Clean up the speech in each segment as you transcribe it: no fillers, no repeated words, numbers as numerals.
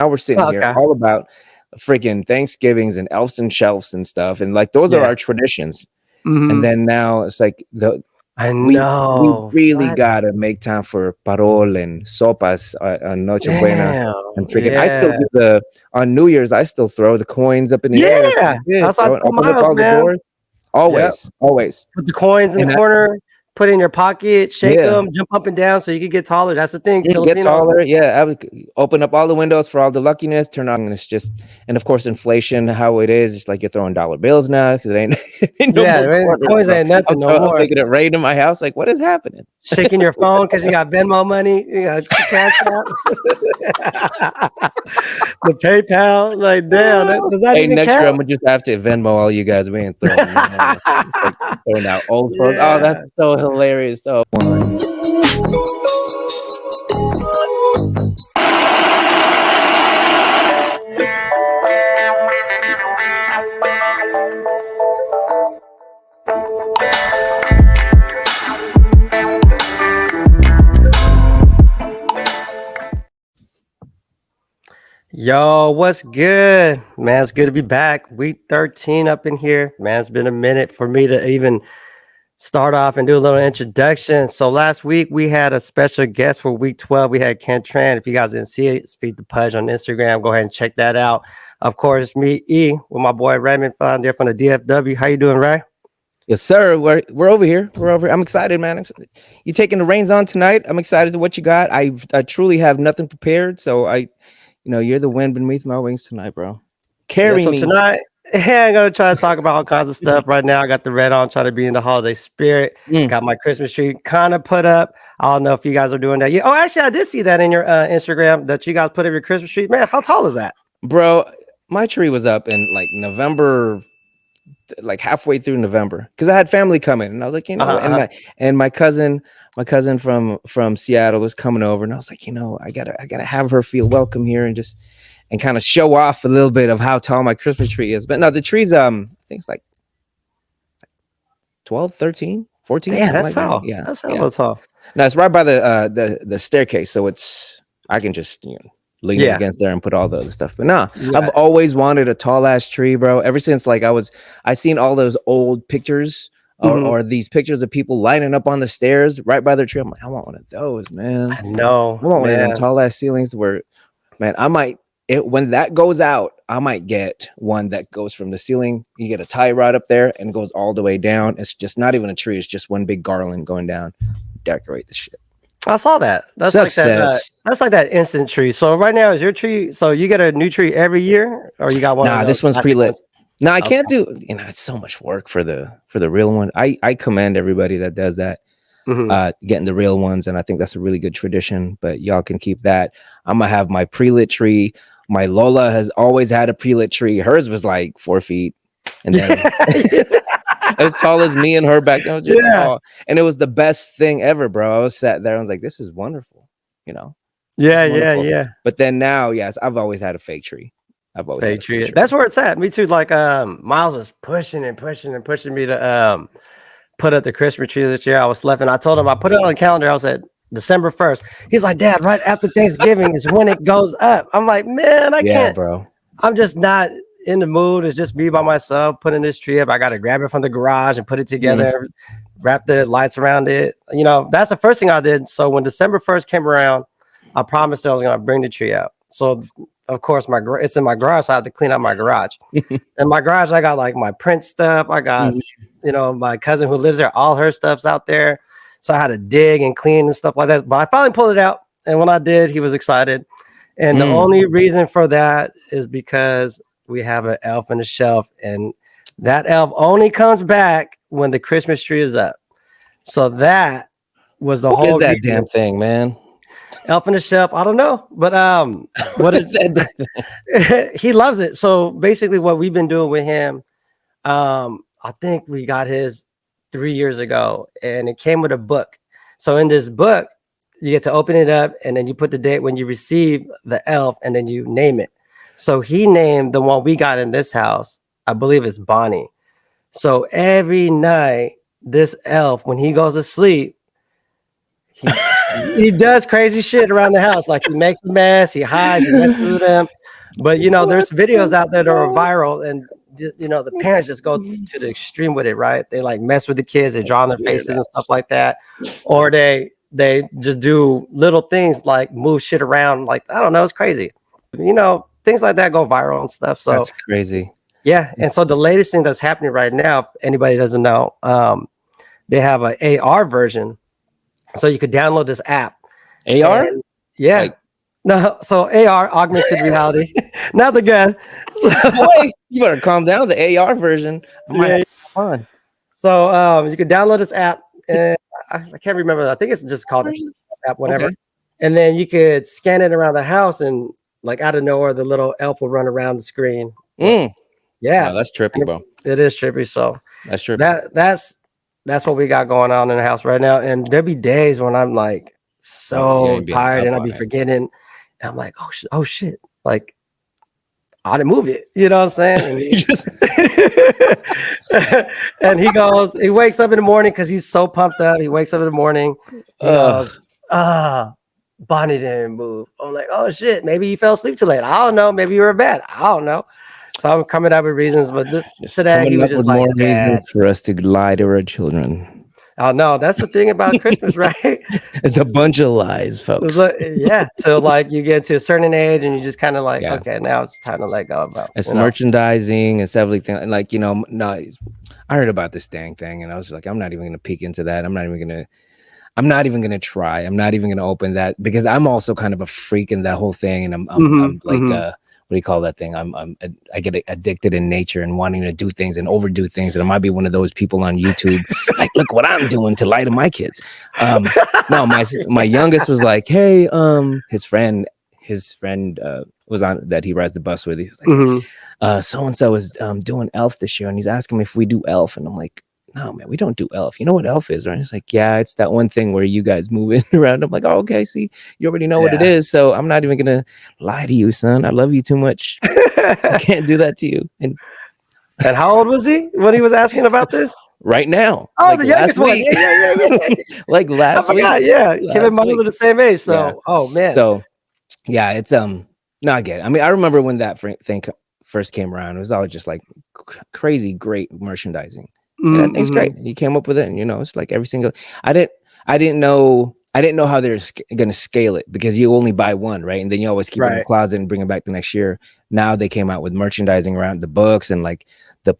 now we're sitting here Okay. all about freaking Thanksgivings and elves and shelves and stuff, and like those are Yeah. our traditions. And Mm-hmm. then now it's like I we know. really What? gotta make time for parol and sopas on Nochebuena Damn. and freaking. I still Yeah. do the on New Year's. I still throw the coins up in the air. That's what Yeah. I did, That's what I bro. And told open up Miles, all the man. doors. Yep. Always, always. Put the coins in the And corner, put it in your pocket, shake yeah, them, jump up and down so you can get taller. That's the thing. get Filipinos. taller. Yeah, I would open up all the windows for all the luckiness. Turn on, and it's just, and of course, inflation. How it is, it's like you're throwing dollar bills now because it ain't, ain't no Yeah, more man, quarters, coins bro. ain't nothing no I'm more. making it rain in my house. Like, what is happening? Shaking your phone because you got Venmo money, you got cash out. The PayPal, like damn, does that Hey, even next year I'm count? gonna just have to Venmo all you guys. We ain't throwing like throwing out old photos. Oh, Yeah. that's so hilarious. So Yo, what's good? Man, it's good to be back. Week 13 up in here. Man, it's been a minute for me to even start off and do a little introduction. So last week we had a special guest for week 12. We had Ken Tran. If you guys didn't see it, Speak the Pudge on Instagram. Go ahead and check that out. Of course, me, E, with my boy Raymond found there from the DFW. How you doing, Ray? yes, sir. We're over here. We're over. I'm excited, man. You taking the reins on tonight? I'm excited to what you got. I truly have nothing prepared, so you're the wind beneath my wings tonight, bro. Yeah, Carry so me. tonight, I'm gonna try to talk about all kinds of stuff. Right now, I got the red on, trying to be in the holiday spirit. Mm. Got my Christmas tree kind of put up. I don't know if you guys are doing that. Yeah. Oh, actually, I did see that in your Instagram that you guys put up your Christmas tree. Man, how tall is that? Bro, my tree was up in like November, like halfway through November, because I had family coming, and I was like, my cousin from Seattle was coming over, and I was like, I gotta have her feel welcome here and kind of show off a little bit of how tall my Christmas tree is. But no, the tree's I think it's like 12, 13, 14, Damn, something that's like that. tall. Yeah, That's yeah. hella tall. No, it's right by the staircase, so I can just lean it Yeah. against there and put all the other stuff. But no, I've Right. always wanted a tall ass tree, bro. Ever since like I seen all those old pictures or these pictures of people lining up on the stairs right by their tree. I'm like, I want one of those, man. I know, I want one of them man. tall ass ceilings where, man, when that goes out, I might get one that goes from the ceiling. You get a tie rod up there and goes all the way down. It's just not even a tree. It's just one big garland going down. Decorate the shit. I saw that. That's Success. like that. That's like that instant tree. So right now, is your tree? So you get a new tree every year, or you got one? Nah, of those this one's plastic pre-lit. ones? No, I Okay. can't do. It's so much work for the real one. I commend everybody that does that. Getting the real ones, and I think that's a really good tradition. But y'all can keep that. I'm gonna have my pre-lit tree. My Lola has always had a pre-lit tree. Hers was like 4 feet, and then as tall as me and her back then. Just like, oh, and it was the best thing ever, bro. I was sat there. I was like, this is wonderful. Yeah. But then now, yes, I've always had a fake tree. I've always had a fake tree. That's where it's at. Me too. Like Miles was pushing me to put up the Christmas tree this year. I was sleeping. I told him I put it on the calendar. I was at December 1st. He's like, Dad, right after Thanksgiving is when it goes up. I'm like, man, I can't, bro. I'm just not in the mood. It's just me by myself putting this tree up. I got to grab it from the garage and put it together, wrap the lights around it. That's the first thing I did. So when December 1st came around, I promised I was going to bring the tree out. So of course it's in my garage. So I had to clean out my garage. In my garage, I got like my print stuff. I got, my cousin who lives there, all her stuff's out there. So I had to dig and clean and stuff like that. But I finally pulled it out. And when I did, he was excited. And the only reason for that is because we have an elf on the shelf. And that elf only comes back when the Christmas tree is up. So that was the whole that reason. Damn thing, man. Elf on the shelf, I don't know, but what is that? He loves it. So basically, what we've been doing with him, I think we got his 3 years ago, and it came with a book. So in this book, you get to open it up, and then you put the date when you receive the elf, and then you name it. So he named the one we got in this house, I believe it's Bonnie. So every night, this elf, when he goes to sleep, he does crazy shit around the house. Like he makes a mess, he hides, he messes with them. But you know, there's videos out there that are viral, and you know, the parents just go to the extreme with it, right? They like mess with the kids, they draw on their faces and stuff like that, or they just do little things like move shit around. Like I don't know, it's crazy. You know, things like that go viral and stuff. So That's crazy. yeah, and so the latest thing that's happening right now, if anybody doesn't know, they have an AR version, so you could download this app. AR? And, yeah. Like, no, so AR, augmented reality, not the gun. So, wait, you better calm down. The AR version. On. So you can download this app, and I can't remember. I think it's just called an app, whatever. Okay. And then you could scan it around the house, and like out of nowhere, the little elf will run around the screen. Yeah, wow, that's trippy, bro. It is trippy. So that's trippy. That's what we got going on in the house right now. And there'll be days when I'm like so tired and I'll be forgetting. And I'm like, oh shit, like I didn't move it. You know what I'm saying? And he wakes up in the morning because he's so pumped up. He wakes up in the morning. He goes, Bonnie didn't move. I'm like, oh shit, maybe you fell asleep too late. I don't know. Maybe you were in bed. I don't know. So I'm coming up with reasons, but today he was just like, more reasons for us to lie to our children. Oh no, that's the thing about Christmas, right? It's a bunch of lies, folks. Yeah, so like you get to a certain age and you just kind of like, okay, now it's time to let go about. It's merchandising and everything. Like, you know, no, I heard about this dang thing, and I was like, I'm not even gonna peek into that. I'm not even gonna try. I'm not even gonna open that because I'm also kind of a freak in that whole thing, and I'm like what do you call that thing? I get addicted in nature and wanting to do things and overdo things. And I might be one of those people on YouTube, like, look what I'm doing to lie to my kids. No, my youngest was like, hey, his friend was on that he rides the bus with. He was like, so-and-so is doing Elf this year. And he's asking me if we do Elf. And I'm like, no, man, we don't do Elf. You know what Elf is, right? It's like, yeah, it's that one thing where you guys move in around. I'm like, oh, okay, see, you already know what it is. So I'm not even going to lie to you, son. I love you too much. I can't do that to you. And how old was he when he was asking about this? Right now. Oh, like the youngest one. Yeah. Like last week. Yeah. Him and Moses are the same age. So, oh, man. So, yeah, it's, no, I get it. I mean, I remember when that thing first came around, it was all just like crazy, great merchandising. And I think it's great. You came up with it, and you know, it's like every single. I didn't know how they're going to scale it because you only buy one, right? And then you always keep it in the closet and bring it back the next year. Now they came out with merchandising around the books and like the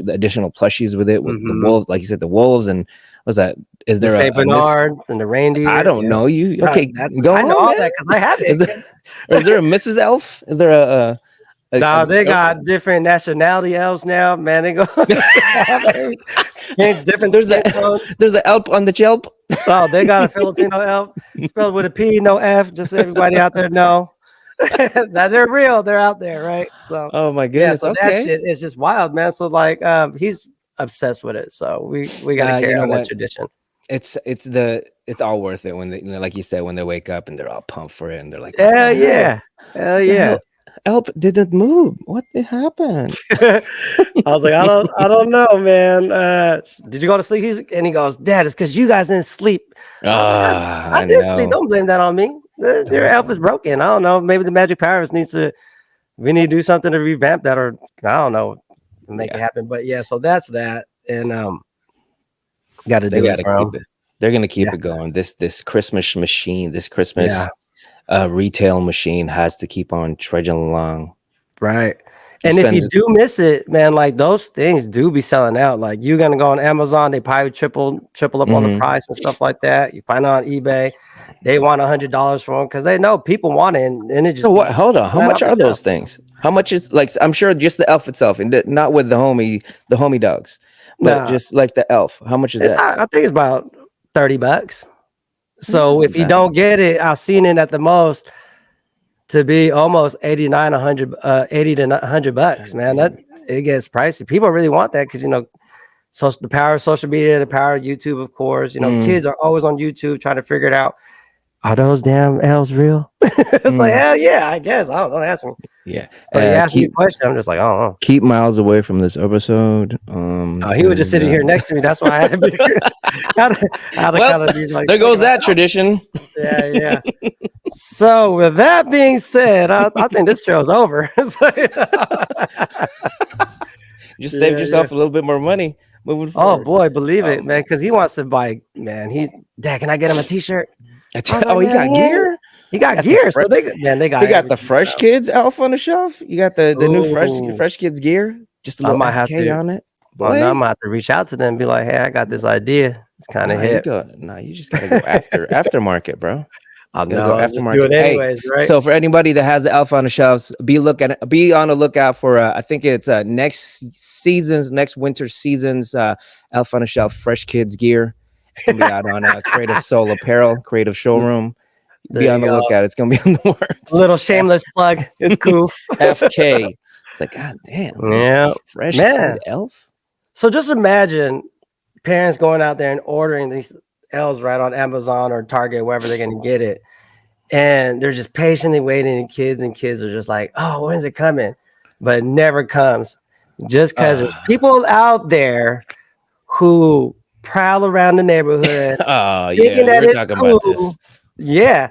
additional plushies with it, with the wolves, like you said, the wolves, and what's that? Is there Saint Bernards and the reindeer? I don't know. You okay? Go on, I know all that because I have it. Is there a Mrs. Elf? Is there a no, they got different nationality elves now, man. They go different. There's an elf on the shelf. Oh, they got a Filipino elf spelled with a P, no F. Just so everybody out there know that they're real. They're out there, right? So, oh my goodness, so that shit is just wild, man. So like, he's obsessed with it. So we gotta carry on that tradition. It's all worth it when they, you know, like you said, when they wake up and they're all pumped for it and they're like, hell yeah. Elf didn't move. What happened? I was like, I don't know, man. Did you go to sleep? And he goes, Dad, it's because you guys didn't sleep. I did sleep. Don't blame that on me. Your elf is broken. I don't know. Maybe the magic powers we need to do something to revamp that, or I don't know, make it happen. But yeah, so that's that. And got to do it. They're gonna keep it going. This Christmas machine, this Christmas retail machine has to keep on trudging along. Right. And if you do miss it, man, like those things do be selling out. Like you're gonna go on Amazon, they probably triple up on the price and stuff like that. You find it on eBay, they want $100 for them because they know people want it, and it just. So what? Hold on, how much are those things? How much is, like, I'm sure just the elf itself, and not with the homie dogs, but just like the elf. How much is that? I think it's about $30. So if you don't get it, I've seen it at the most to be almost 80 to 100 bucks, man. That it gets pricey. People really want that because, you know, so the power of social media, the power of YouTube, of course. You know, kids are always on YouTube trying to figure it out. are those damn elves real? It's like, hell yeah, I guess. I don't ask me. Yeah. So he asked me a question. I'm just like, I don't know. Keep Miles away from this episode. He was just sitting here next to me. That's why I had to be had to well, kind of be like, there goes that tradition. Yeah. So with that being said, I think this show's over. You just saved yourself a little bit more money moving forward. Oh boy, believe it, man, because he wants to buy. Man, Dad, can I get him a T-shirt? He got gear. He got gear. So they got the Fresh Kids elf on the shelf. You got the new Fresh Kids gear. Just a little FK on it. Boy. Well, now I'm gonna have to reach out to them and be like, hey, I got this idea. It's kind of hip. You just gotta go aftermarket, bro. I'm just doing it anyways, right? So for anybody that has the elf on the shelves, be on the lookout for I think it's next winter season's elf on the shelf Fresh Kids gear. It's gonna be out on Creative Soul Apparel, Creative Showroom. Be on the lookout. It's gonna be in the works. Little shameless plug. It's cool. FK. It's like, God damn. Yeah. Fresh Kid elf. So just imagine parents going out there and ordering these elves right on Amazon or Target, wherever they're going to get it. And they're just patiently waiting, and kids are just like, oh, when's it coming? But it never comes. Just because there's people out there who prowl around the neighborhood thinking that it's cool. Yeah.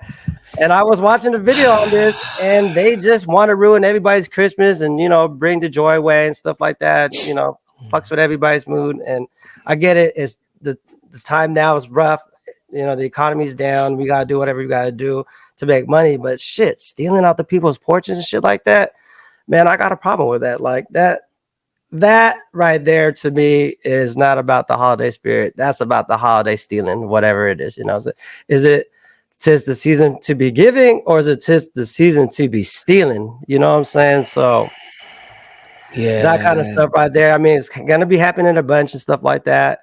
And I was watching a video on this, and they just want to ruin everybody's Christmas and, bring the joy away and stuff like that, fucks with everybody's mood. And I get it. It's the time now is rough. The economy's down. We got to do whatever we got to do to make money. But shit, stealing out the people's porches and shit like that, man, I got a problem with that. Like that right there to me is not about the holiday spirit. That's about the holiday stealing, whatever it is. Is it 'tis the season to be giving, or is it 'tis the season to be stealing? You know what I'm saying? So yeah, that kind of stuff right there. I mean, it's gonna be happening a bunch and stuff like that.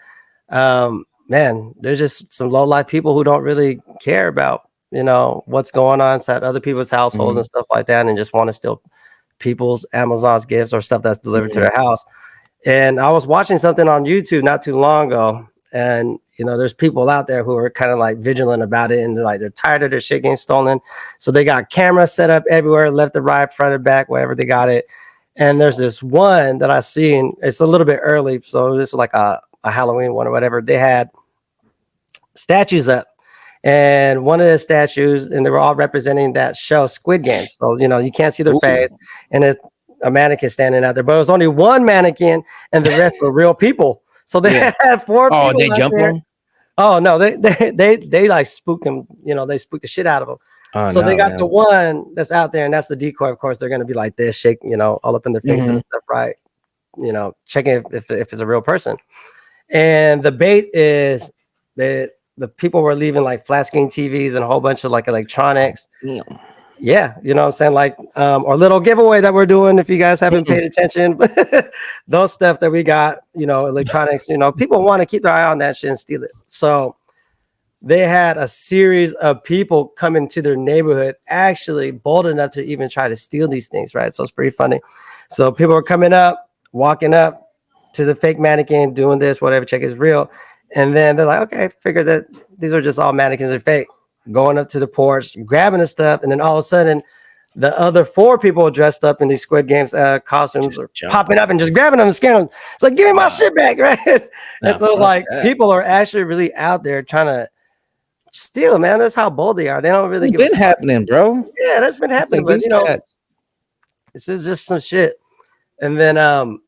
Man, there's just some low life people who don't really care about what's going on inside other people's households and stuff like that, and just want to steal people's Amazon's gifts or stuff that's delivered to their house. And I was watching something on YouTube not too long ago, and there's people out there who are kind of like vigilant about it, and they're tired of their shit getting stolen. So they got cameras set up everywhere, left and right, front and back, wherever they got it. And there's this one that I seen. It's a little bit early, so this is like a Halloween one or whatever. They had statues up, and one of the statues, and they were all representing that show Squid Game. So you can't see their face, and a mannequin standing out there, but it was only one mannequin, and the rest were real people. So they had four people. Oh, they jump them? Oh no, they like spook them. They spook the shit out of them. Oh, so they got the one that's out there, and that's the decoy. Of course, they're gonna be like this, shake, all up in their faces and stuff, right? Checking if it's a real person. And the bait is the people were leaving like flat screen TVs and a whole bunch of like electronics. Yeah, you know what I'm saying? Like our little giveaway that we're doing, if you guys haven't paid attention, those stuff that we got, electronics, people want to keep their eye on that shit and steal it. So they had a series of people come into their neighborhood, actually bold enough to even try to steal these things, right? So it's pretty funny. So people are coming up, walking up to the fake mannequin, doing this, whatever, check is real. And then they're like, okay, figure that these are just all mannequins, are fake. Going up to the porch, grabbing the stuff, and then all of a sudden, the other four people dressed up in these Squid Games costumes are popping up and just grabbing them and scaring them. It's like, give me my shit back, right? And so, like, people are actually really out there trying to steal, man. That's how bold they are. They don't really. It's been happening, bro. Yeah, that's been happening. But this is just some shit. And then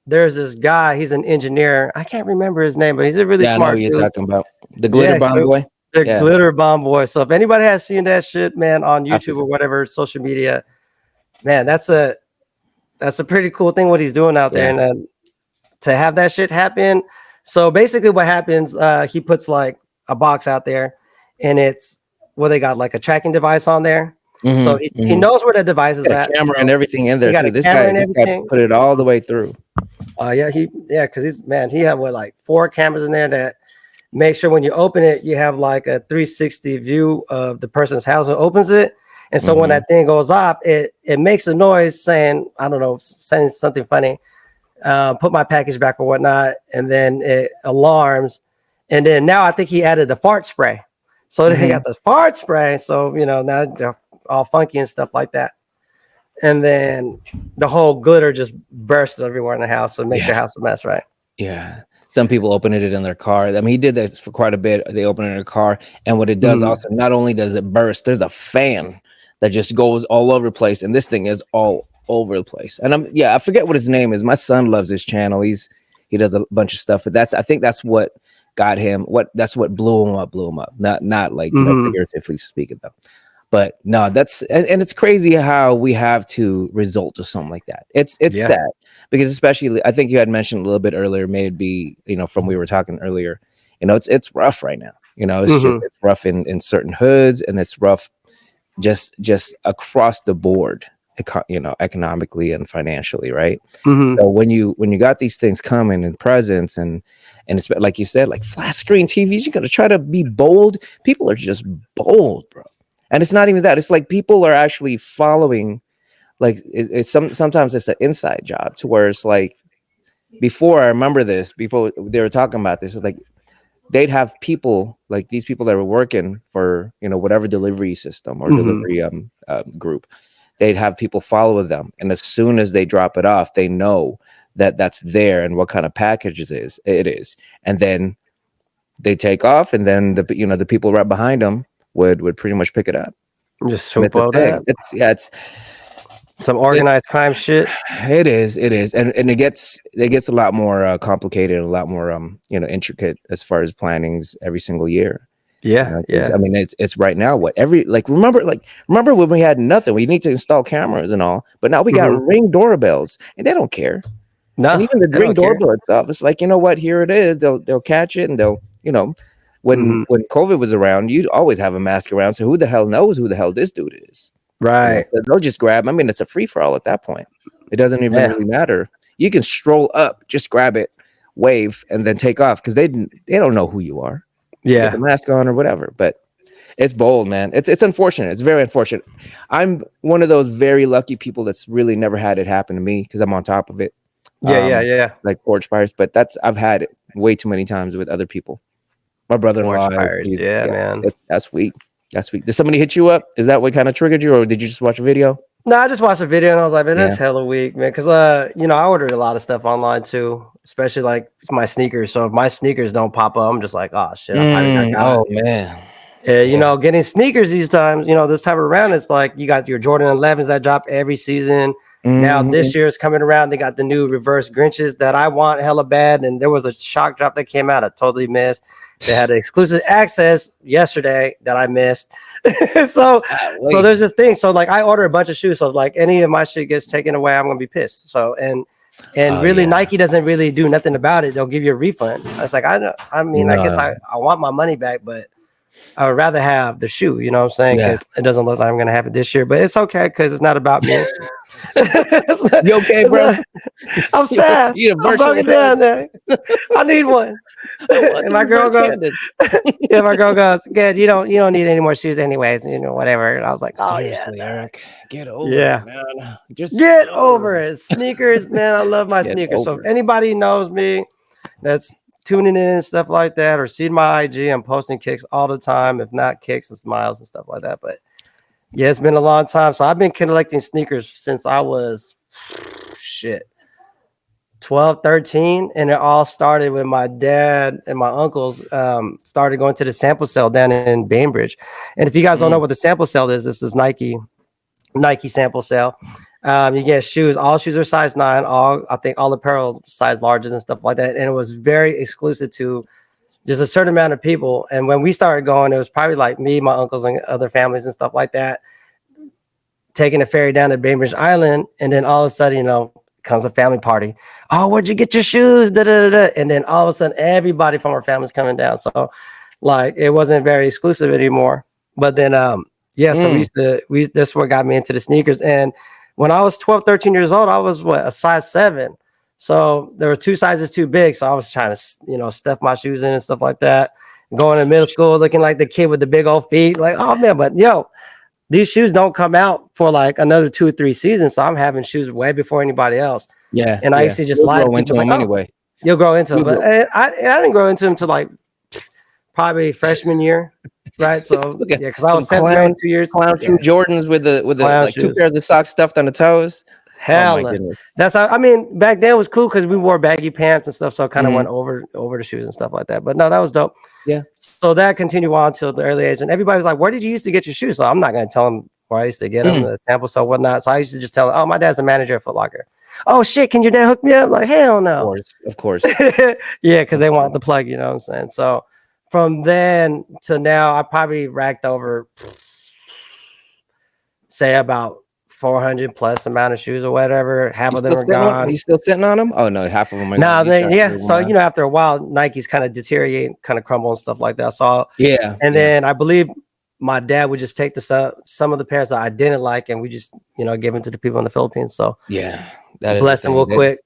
there's this guy. He's an engineer. I can't remember his name, but he's a really smart. I know you're talking about the glitter bomb boy. The glitter bomb boy. So if anybody has seen that shit, man, on YouTube or whatever social media, man, that's a pretty cool thing what he's doing out there, and to have that shit happen. So basically, what happens? He puts like a box out there, and it's they got like a tracking device on there. So he knows where the device is at. Camera and everything in there too. This guy put it all the way through. Because he had like 4 cameras in there that make sure when you open it, you have like a 360 view of the person's house who opens it. And so when that thing goes off, it makes a noise saying, I don't know, saying something funny, put my package back or whatnot. And then it alarms. And then now I think he added the fart spray. So they got the fart spray. So, you know, now they're all funky and stuff like that. And then the whole glitter just bursts everywhere in the house. So it makes your house a mess, right? Yeah. Some people open it in their car. I mean, he did this for quite a bit. They open it in their car. And what it does also, not only does it burst, there's a fan that just goes all over the place. And this thing is all over the place. And I forget what his name is. My son loves his channel. He does a bunch of stuff, but I think that's what got him, that's what blew him up. Not like, you know, figuratively speaking though. But no, that's and it's crazy how we have to resort to something like that. It's sad because especially I think you had mentioned a little bit earlier, maybe, you know, from we were talking earlier, you know, it's rough right now. You know, it's rough in certain hoods, and it's rough just across the board, you know, economically and financially, right? So when you got these things coming in presence and it's like you said, like flat screen TVs, you got to try to be bold. People are just bold, bro. And it's not even that. It's like people are actually following, like sometimes it's an inside job to where it's like before. I remember this. People, they were talking about this. It's like they'd have people like these people that were working for, you know, whatever delivery system or delivery group. They'd have people follow them, and as soon as they drop it off, they know that that's there and what kind of packages it is, and then they take off, and then the people right behind them would pretty much pick it up. Just swoop all that. It's some organized crime shit. It is, and it gets a lot more complicated, a lot more intricate as far as plannings every single year. Yeah. I mean, it's right now remember when we had nothing, we need to install cameras and all, but now we got Ring doorbells, and they don't care. No, and even the Ring doorbell itself, it's like, you know what, here it is. They'll catch it, and they'll, you know. When COVID was around, you'd always have a mask around. So who the hell knows who the hell this dude is? Right. You know, they'll just grab. I mean, it's a free for all at that point. It doesn't even really matter. You can stroll up, just grab it, wave, and then take off because they don't know who you are. Yeah. Get the mask on or whatever. But it's bold, man. It's unfortunate. It's very unfortunate. I'm one of those very lucky people that's really never had it happen to me because I'm on top of it. Yeah. Like porch fires. But I've had it way too many times with other people. My brother-in-law, man. That's weak. That's weak. Did somebody hit you up? Is that what kind of triggered you, or did you just watch a video? No, I just watched a video and I was like, man, that's hella weak, man. Because you know, I ordered a lot of stuff online too, especially like my sneakers. So if my sneakers don't pop up, I'm just like, oh shit, I probably got oh man. You know, getting sneakers these times, you know, this time around, it's like you got your Jordan 11s that drop every season. Now this year is coming around. They got the new reverse Grinches that I want hella bad, and there was a shock drop that came out. I totally missed. They had exclusive access yesterday that I missed. so there's this thing. So like I order a bunch of shoes. So like any of my shit gets taken away, I'm gonna be pissed. So and really Nike doesn't really do nothing about it. They'll give you a refund. It's like I guess I want my money back, but I would rather have the shoe, you know what I'm saying? Because it doesn't look like I'm gonna have it this year, but it's okay because it's not about me. You okay, bro? I'm sad. I'm broken down there. I need one. And my girl goes, good. You don't need any more shoes anyways, you know, whatever. And I was like, oh seriously, Eric, get over it, man. Just get over it. Sneakers, man. I love my sneakers. So if anybody knows me that's tuning in and stuff like that, or seeing my IG, I'm posting kicks all the time. If not kicks and smiles and stuff like that. But yeah, it's been a long time. So I've been collecting sneakers since I was 12, 13. And it all started with my dad and my uncles started going to the sample sale down in Bainbridge. And if you guys don't know what the sample sale is, this is Nike sample sale. You get shoes. All shoes are size 9. I think all apparel size larges and stuff like that. And it was very exclusive to just a certain amount of people. And when we started going, it was probably like me, my uncles, and other families and stuff like that, taking a ferry down to Bainbridge Island. And then all of a sudden, you know, comes a family party. Oh, where'd you get your shoes? Da, da, da, da. And then all of a sudden, everybody from our family's coming down. So like, it wasn't very exclusive anymore. But then, so that's what got me into the sneakers. And when I was 12, 13 years old, I was a size 7. So there were 2 sizes too big. So I was trying to, you know, stuff my shoes in and stuff like that. Going to middle school, looking like the kid with the big old feet. Like, oh man, but these shoes don't come out for like another 2 or 3 seasons. So I'm having shoes way before anybody else. Yeah. And I used to just lie to people like, anyway. You'll grow into them. But I didn't grow into them till like probably freshman year. right? So Look at yeah, because I some was seventh grade clown 2 years. clown shoe Yeah, Jordans with the clown like two shoes. pairs of socks stuffed on the toes. Oh my Hella. goodness. That's how I mean back then it was cool because we wore baggy pants and stuff, so it kind of Mhm. went over the shoes and stuff like that. But no, that was dope. Yeah. So that continued on until the early age, and everybody was like, "Where did you used to get your shoes?" So I'm not gonna tell them where I used to get them, Mm. the sample, so whatnot. So I used to just tell them, "Oh, my dad's a manager at Foot Locker." Oh shit, can your dad hook me up? Like hell Of no. course. Of course. Yeah, because Of they course. want the plug, you know what I'm saying? So from then to now, I probably racked over say about 400 plus amount of shoes or whatever. Half You of them still are sitting on gone. you still sitting on them? Oh no, half of them are gone. Now You then, shot yeah. everyone So down. after a while, Nikes kind of deteriorate, kind of crumble and stuff like that. So Yeah. and Yeah. then I believe my dad would just take some of the pairs that I didn't like, and we just give them to the people in the Philippines. So Yeah. That is the bless them real thing. quick.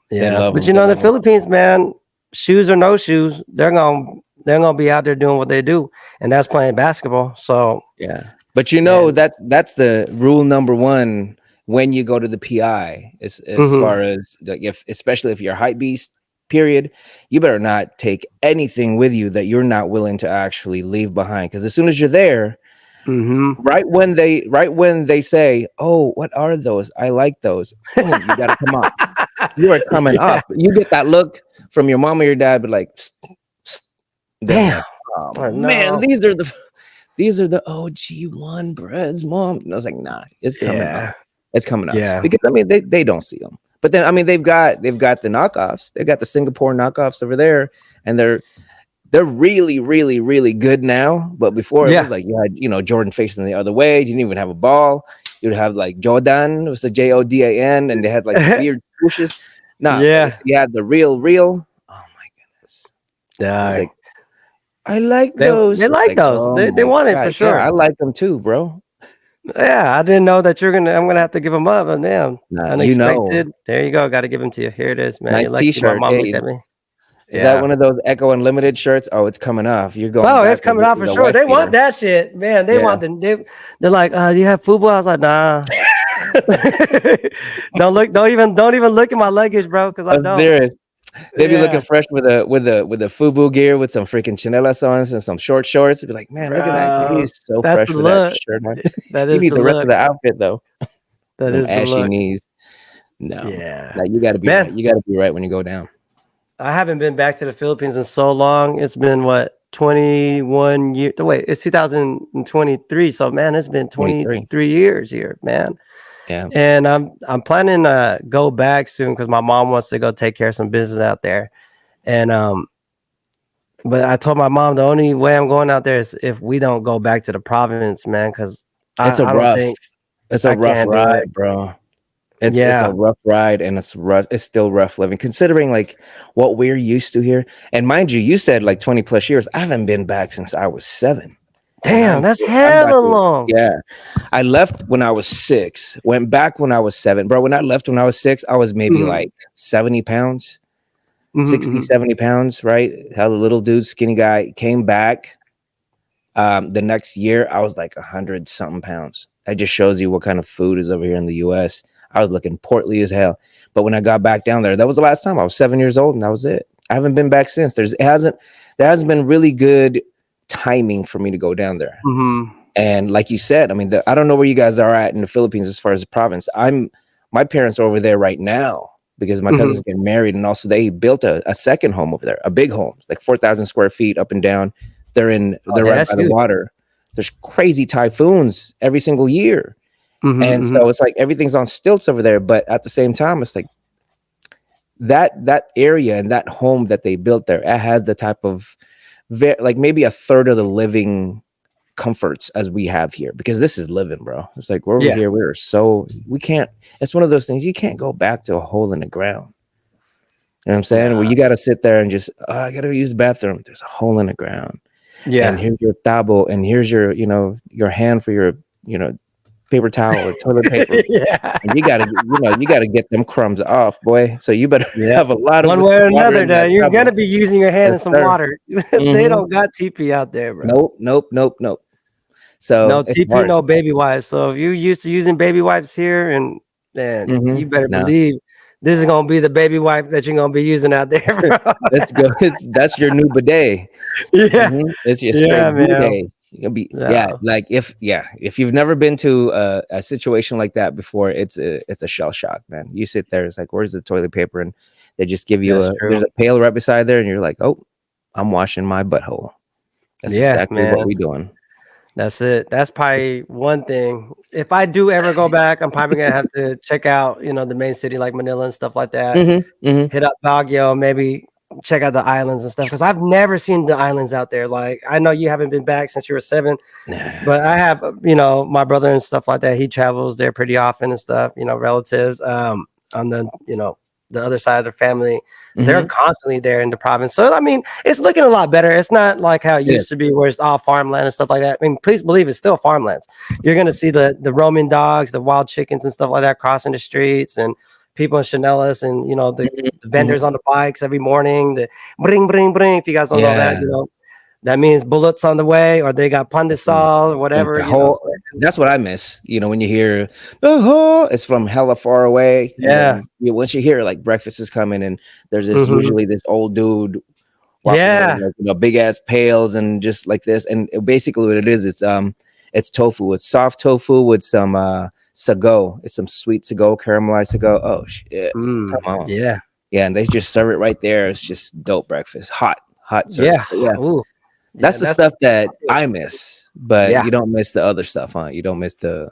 They Yeah, love but them. in They the love them. Philippines, man, shoes or no shoes, they're gonna be out there doing what they do, and that's playing basketball. So Yeah. But and that's the rule number one when you go to the PI, as mhm, far as like if especially if you're a hype beast, period, you better not take anything with you that you're not willing to actually leave behind. Because as soon as you're there, mhm. right when they say, "Oh, what are those? I like those." Boom, you gotta come up. You are coming Yeah, up. You get that look from your mom or your dad, but like, "Psst, psst." They'll be damn. like, "Oh Oh, man, no. these are the OG one breads, mom." And I was like, "Nah, it's coming up. Yeah, It's coming up." yeah, Because I mean, they don't see them, but then I mean, they've got the knockoffs. They've got the Singapore knockoffs over there, and they're really, really, really good now. But before it yeah. was like you had Jordan facing the other way. You didn't even have a ball. You'd have like Jordan. It was a Jodan, and they had like the weird swooshes. Nah, but if Yeah, you had the real, oh my goodness, it was yeah. like I like They those. It's like like, those. oh They my want it for god, yeah, I sure. like them too, bro. Yeah, I didn't know that I'm gonna have to give them up. But damn, Nah, unexpected. There you go. Got to give them to you. Here it is, man. nice You're lucky. My T-shirt. mom looked Hey, at me. is that Yeah. one of those Echo Unlimited shirts? Oh, it's coming off. You're going Oh, it's back to coming out for the sure. wife They want beater. that shit, man. They Yeah. want they're like, do you have FUBU? I was like, nah. Don't even look at my luggage, bro, because I I'm don't. serious. They be looking Yeah, fresh with the FUBU gear with some freaking chanelas on and some short shorts. Be like, man, look at that kid. bro. He's so That's fresh the with that look. shirt on. That You is need the the rest of look. the outfit though. That Some is the ashy look. knees. No, Yeah, no, you got to be right. man. You got to be right when you go down. I haven't been back to the Philippines in so long. It's been what 21 years. Wait, it's 2023. So man, it's been 23. 23 years here, man. Yeah, And I'm planning to go back soon because my mom wants to go take care of some business out there. And but I told my mom the only way I'm going out there is if we don't go back to the province, man, because it's a I don't rough. think It's a I rough can't do it. ride, bro. It's a Yeah. rough ride, and it's rough. It's still rough living, considering like what we're used to here. And mind you, you said like 20 plus years. I haven't been back since I was 7, and Damn, that's I'm about hella to. long. Yeah, I left when I was 6. Went back when I was 7, bro. When I left when I was 6, I was maybe Mhm, like 70 pounds, mhm, 60, mhm. 70 pounds. Right, had a little dude, skinny guy. Came back. The next year, I was like 100 something pounds. That just shows you what kind of food is over here in the U.S. I was looking portly as hell. But when I got back down there, that was the last time. I was 7 years old, and that was it. I haven't been back since. There hasn't been really good timing for me to go down there. Mhm. And like you said, I mean, I don't know where you guys are at in the Philippines as far as the province. My parents are over there right now because my cousin's Mhm. getting married, and also they built a second home over there, a big home, like 4,000 square feet up and down. Oh, They're yeah, right that's by the huge. water. There's crazy typhoons every single year, Mhm, and mhm. so it's like everything's on stilts over there. But at the same time, it's like that area and that home that they built there, it has the type of like maybe a third of the living comforts as we have here, because this is living, bro. It's like we're over Yeah. here, we can't. It's one of those things you can't go back to a hole in the ground. You know what I'm saying? Where Nah. you got to sit there and just, I got to use the bathroom. There's a hole in the ground, and Yeah. here's your tabo, and here's your hand for your paper towel or toilet paper, Yeah. and you gotta get them crumbs off, boy. So you better Yep. have a lot of One way or water another, in that you're tabo. gonna be using your hand in Yes, some sir. water. They Hmm. don't got TP out there, bro. Nope, nope, nope, nope. So No it's TP, hard. no baby wipes. So if you used to using baby wipes here, and then Hmm. you better No, believe this is gonna be the baby wipe that you're gonna be using out there, bro. Let's go. That's your new bidet. Yeah, It's your straight yeah, man. bidet. You'll be yeah, Yeah, like if you've never been to a situation like that before, it's a shell shock, man. You sit there, it's like, where's the toilet paper? And they just give you that's there's true. a pail right beside there, and you're like, oh, I'm washing my butthole. That's Yeah, exactly what man. we doing. That's it. That's probably one thing. If I do ever go back, I'm probably gonna have to check out, the main city like Manila and stuff like that. Hmm. Hit up Baguio, maybe check out the islands and stuff. Because I've never seen the islands out there. Like I know you haven't been back since you were 7, but I have, my brother and stuff like that. He travels there pretty often and stuff. Relatives. On the other side of the family, they're Hmm. constantly there in the province. So I mean, it's looking a lot better. It's not like how it Yeah. used to be, where it's all farmland and stuff like that. I mean, please believe it's still farmlands. You're gonna see the roaming dogs, the wild chickens and stuff like that crossing the streets, and people in Chanelas, and Hmm. the Hmm. vendors on the bikes every morning. The bring bring bring. If you guys don't know that, Yeah. that means bullets on the way, or they got Mhm. pandesal or Like whatever. the whole So, that's what I miss. When you hear oh, it's from hella far away, and yeah. then once you hear like breakfast is coming, and there's this Hmm. usually this old dude walking with Yeah. like big ass pails and just like this, and basically what it is, it's tofu. It's soft tofu with some sago. It's some sweet sago, caramelized sago. Oh shit, come on, Yeah. yeah, and they just serve it right there. It's just dope breakfast, hot serve. Yeah. But yeah, Ooh. Yeah. that's the That's stuff that I miss, but yeah. you don't miss the other stuff, huh? You don't miss the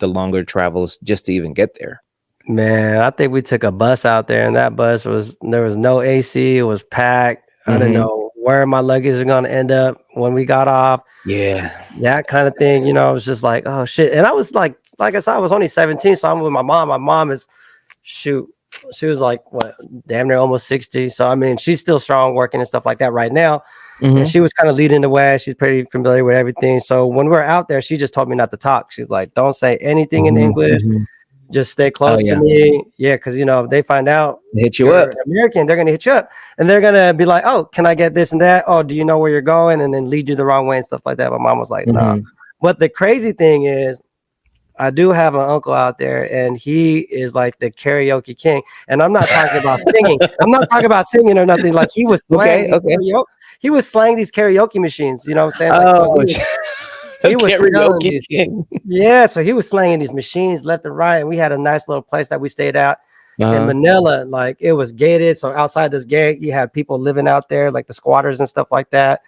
longer travels just to even get there. Man, I think we took a bus out there, and that bus there was no AC. It was packed. I didn't Hmm. know where my luggage was going to end up when we got off. Yeah. That kind of thing, I was just like, oh shit. And I was like I said, I was only 17, so I'm with my mom. My mom is shoot, she was like what, damn near almost 60. So I mean, she's still strong, working and stuff like that right now. And Hmm. she was kind of leading the way. She's pretty familiar with everything. So when we were out there, she just told me not to talk. She's like, don't say anything in Hmm. English. Hmm. Just stay Oh close to yeah, me. Yeah, because if they find out they hit you you're up. American, they're gonna hit you up, and they're gonna be like, "Oh, can I get this and that? Oh, do you know where you're going?" And then lead you the wrong way and stuff like that. My mom was like, "Nah." Hmm. But the crazy thing is, I do have an uncle out there, and he is like the karaoke king. And I'm not talking about singing. I'm not talking about singing or nothing. Like he was slang Okay, these okay. karaoke. He was slang these karaoke machines. You know what I'm saying? Like so, Oh, he was selling karaoke these. king. Yeah, so he was slanging these machines left and right, and we had a nice little place that we stayed at in Uh-huh. Manila. Like it was gated, so outside this gate, you had people living out there, like the squatters and stuff like that.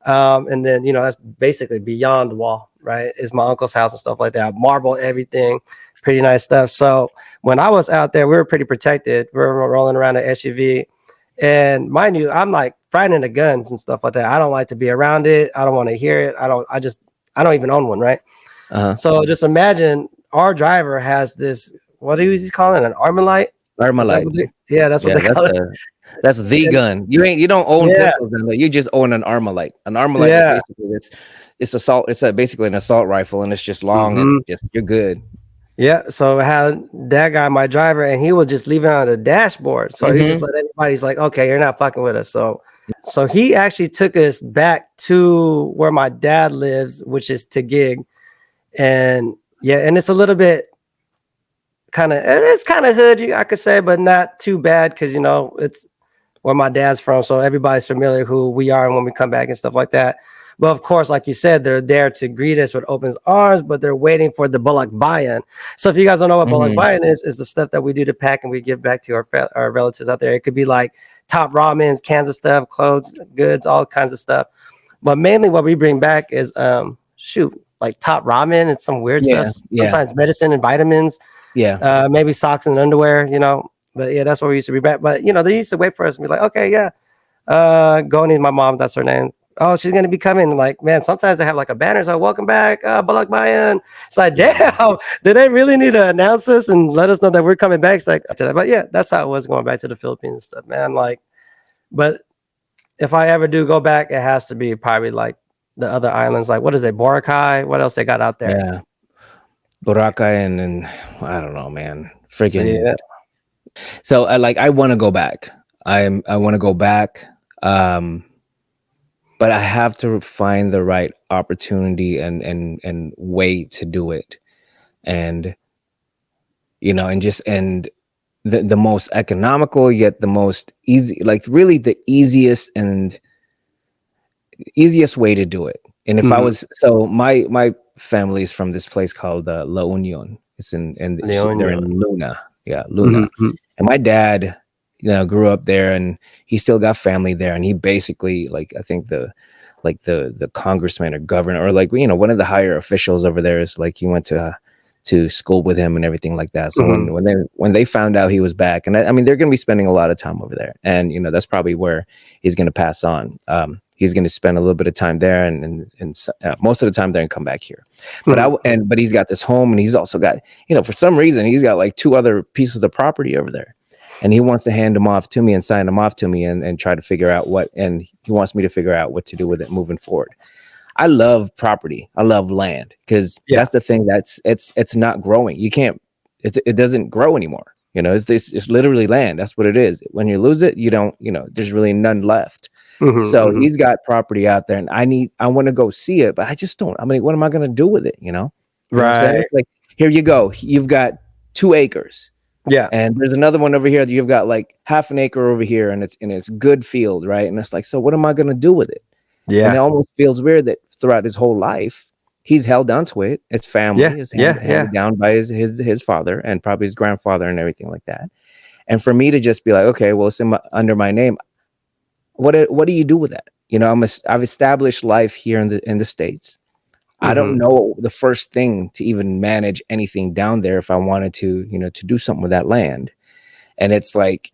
And then that's basically beyond the wall, right? Is my uncle's house and stuff like that. Marble, everything, pretty nice stuff. So when I was out there, we were pretty protected. We were rolling around an SUV, and mind you, I'm like frightened of guns and stuff like that. I don't like to be around it. I don't want to hear it. I don't even own one, right? Uh-huh. So just imagine our driver has this. What do you call it? An Armalite? Is that Armalite. what they? Yeah, that's what Yeah, they call it. that's the And gun. You don't own yeah, pistols, but you just own an Armalite. An Armalite is yeah, basically it's assault. It's basically an assault rifle, and it's just long. It's hmm, just you're good. yeah. So I had that guy, my driver, and he would just leave it on the dashboard. So he just Hmm. let everybody's like, okay, you're not fucking with us. So he actually took us back to where my dad lives, which is Taguig, and yeah, and it's a little bit it's kind of hood, I could say, but not too bad because it's where my dad's from, so everybody's familiar who we are and when we come back and stuff like that. But of course, like you said, they're there to greet us with open arms, but they're waiting for the bulak bayan. So if you guys don't know what bulak Hmm. bayan is the stuff that we do to pack and we give back to our relatives out there. It could be like top ramens, cans of stuff, clothes, goods, all kinds of stuff. But mainly what we bring back is like top ramen and some weird stuff. Yeah, yeah, Sometimes medicine and vitamins, yeah. maybe socks and underwear. But yeah, that's what we used to be back. But they used to wait for us and be like, okay, yeah, Goni, my mom, that's her name. Oh, she's gonna be coming. Like, man, sometimes they have like a banner, so welcome back, Balak Bayan. It's like, Yeah. damn, did they really need to announce this and let us know that we're coming back? It's like, but yeah, that's how it was going back to the Philippines and stuff, man. Like, but if I ever do go back, it has to be probably like the other islands. Like, what is it, Boracay? What else they got out there? Yeah. Boracay and I don't know, man. See, Freaking. So I want to go back. I want to go back. Um, but I have to find the right opportunity and way to do it. And and the most economical yet the most easy, like really the easiest way to do it. And if I Mhm. was, so my family is from this place called La Union. It's they're Leonian. in Luna, yeah, Mhm, Luna. mhm, And my dad, grew up there, and he still got family there. And he basically, like, I think the congressman or governor, or like, one of the higher officials over there, is like, he went to school with him and everything like that. So mhm. when they found out he was back, and I mean, they're going to be spending a lot of time over there, and that's probably where he's going to pass on. He's going to spend a little bit of time there, and most of the time there, and come back here. But Mhm. but he's got this home, and he's also got, for some reason, he's got like two other pieces of property over there, and he wants to hand them off to me and sign them off to me, and try to figure out and he wants me to figure out what to do with it moving forward. I love property. I love land, because Yeah. that's the thing, it's not growing. You can't, it doesn't grow anymore. It's literally land. That's what it is. When you lose it, you don't, there's really none left. Mhm, So mhm. he's got property out there, and I want to go see it, but I just don't. I mean, what am I going to do with it? You know what I'm saying? Right. It's like, here you go. You've got 2 acres, Yeah. and there's another one over here that you've got like half an acre over here, and it's good field, right? And it's like, so what am I going to do with it? And it Yeah. almost feels weird that throughout his whole life, he's held onto it. It's Yeah. family, is Yeah. Yeah. handed down by his father and probably his grandfather and everything like that. And for me to just be like, okay, well, it's under my name. What do you do with that? I've established life here in the States. I don't Mhm. know the first thing to even manage anything down there if I wanted to do something with that land. And it's like,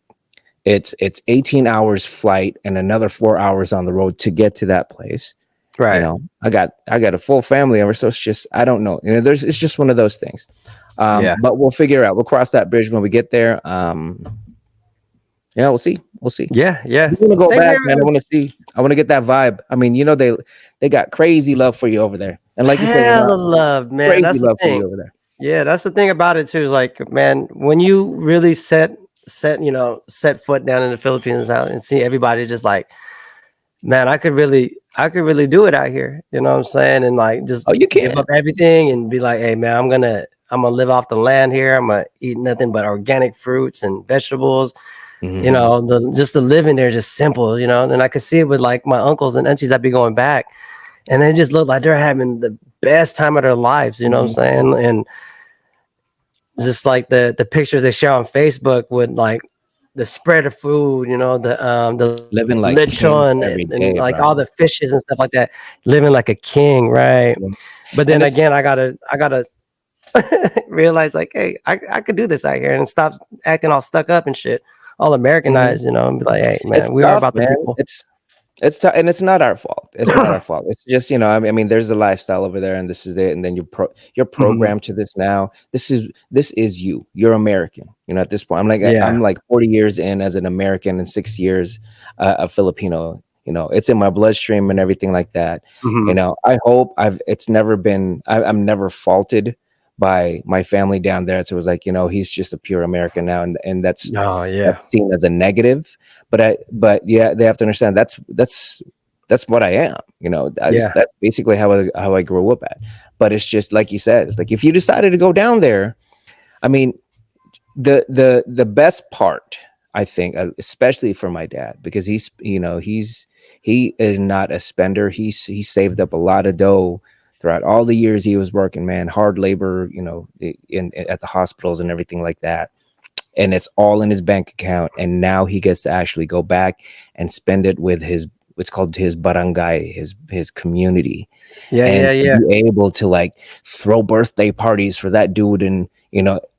it's 18 hours flight and another 4 hours on the road to get to that place. Right. I got a full family over, so it's just, I don't know. It's just one of those things. Yeah. But we'll figure it out. We'll cross that bridge when we get there. Yeah, we'll see. We'll see. Yeah. I want Yes. to go Same back, here, man. I man. want to see. I want to get that vibe. I mean, they got crazy love for you over there, and like you said, Hella love, man. crazy That's the love for thing. you over there. Yeah, that's the thing about it too. Is like, man, when you really set foot down in the Philippines now and see everybody just like, man, I could really do it out here. You know what I'm saying? And like just Oh, you give can. up everything and be like, hey man, I'm gonna live off the land here. I'm gonna eat nothing but organic fruits and vegetables. Hmm. The living there is just simple, and I could see it with like my uncles and aunties that be going back, and they just look like they're having the best time of their lives, you know what I'm Hmm. saying? And just like the pictures they share on Facebook with like the spread of food, the Living like kings lechon every and day, like bro. all the fishes and stuff like that, living like a king, right? Yeah. But And then it's again, I gotta realize like, hey, I could do this out here and stop acting all stuck up and shit, all mhm. Americanized, and be like, hey It's man, we are tough, about the man. people. It's tough, and it's not our fault. It's not our fault. It's just, I mean, there's a lifestyle over there, and this is it. And then you're Mhm. programmed to this now. This is you. You're American. At this point, I'm Yeah. like 40 years in as an American and 6 years a Filipino. It's in my bloodstream and everything like that. Mhm. I hope it's never been. I'm never faulted by my family down there. So it was like, he's just a pure American now, and that's Oh yeah. that's seen as a negative. But yeah, they have to understand that's what I am. Yeah. That's basically how I grew up at. But it's just like you said, it's like, if you decided to go down there, I mean, the best part, I think, especially for my dad, because he is not a spender. He saved up a lot of dough throughout all the years he was working, man, hard labor, in at the hospitals and everything like that, and it's all in his bank account. And now he gets to actually go back and spend it with his, what's called, his barangay, his community, Yeah. Yeah. and to Yeah. be able to like throw birthday parties for that dude, and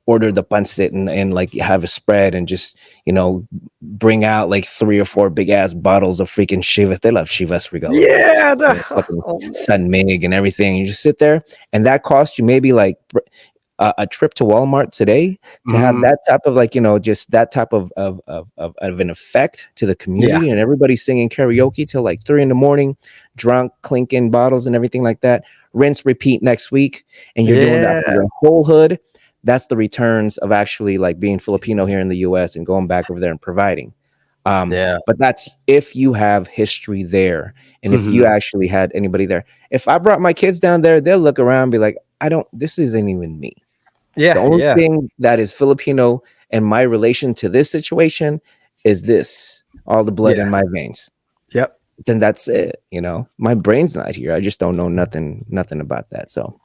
order the pancit, and like have a spread, and just bring out like 3 or 4 big ass bottles of freaking Chivas. They love Chivas Regal over there. Yeah. Fucking Oh, man. San Mig and everything. You just sit there, and that costs you maybe like a trip to Walmart today, to have Mhm. that type of, like, just that type of an effect to the Yeah. community, and everybody singing karaoke till like 3 in the morning, drunk, clinking bottles and everything like that. Rinse, repeat next week, and you're doing that for Yeah. your whole hood. That's the returns of actually like being Filipino here in the U.S. and going back over there and providing. Yeah. But that's if you have history there, and if you Mhm. actually had anybody there. If I brought my kids down there, they'll look around and be like, I don't. This isn't even me. The Yeah. only Yeah. thing that is Filipino and my relation to this situation is this, all the blood in Yeah. my veins, Yep. then that's it. My brain's not here. I just don't know nothing about that. So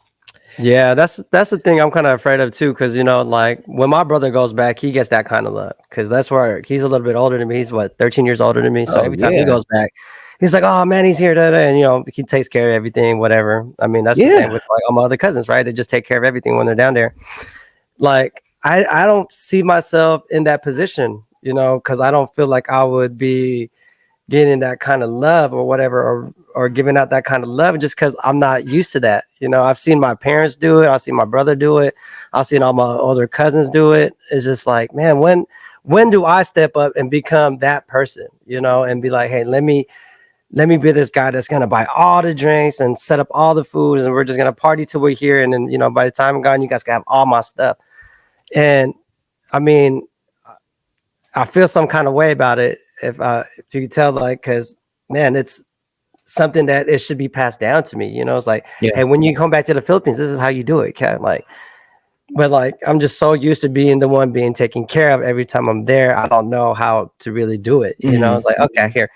Yeah, that's the thing I'm kind of afraid of too, because like when my brother goes back, he gets that kind of luck, because that's where he's a little bit older than me. He's what, 13 years older than me. So oh every time he yeah, goes back, he's like, "Oh man, he's here," da, da, and he takes care of everything, whatever. I mean, that's the same yeah, with like all my other cousins, right? They just take care of everything when they're down there. Like I don't see myself in that position, because I don't feel like I would be getting that kind of love or whatever, or giving out that kind of love, just because I'm not used to that. I've seen my parents do it, I've seen my brother do it, I've seen all my older cousins do it. It's just like, man, when do I step up and become that person, and be like, hey, let me be this guy that's gonna buy all the drinks and set up all the foods, and we're just gonna party till we're here, and then by the time I'm gone, you guys can have all my stuff. And I mean, I feel some kind of way about it, if you could tell, like, because man, it's something that it should be passed down to me. It's like, yeah. hey, when you come back to the Philippines, this is how you do it, Kat. Like, but like, I'm just so used to being the one being taken care of every time I'm there. I don't know how to really do it. Mhm. It's like, okay, here,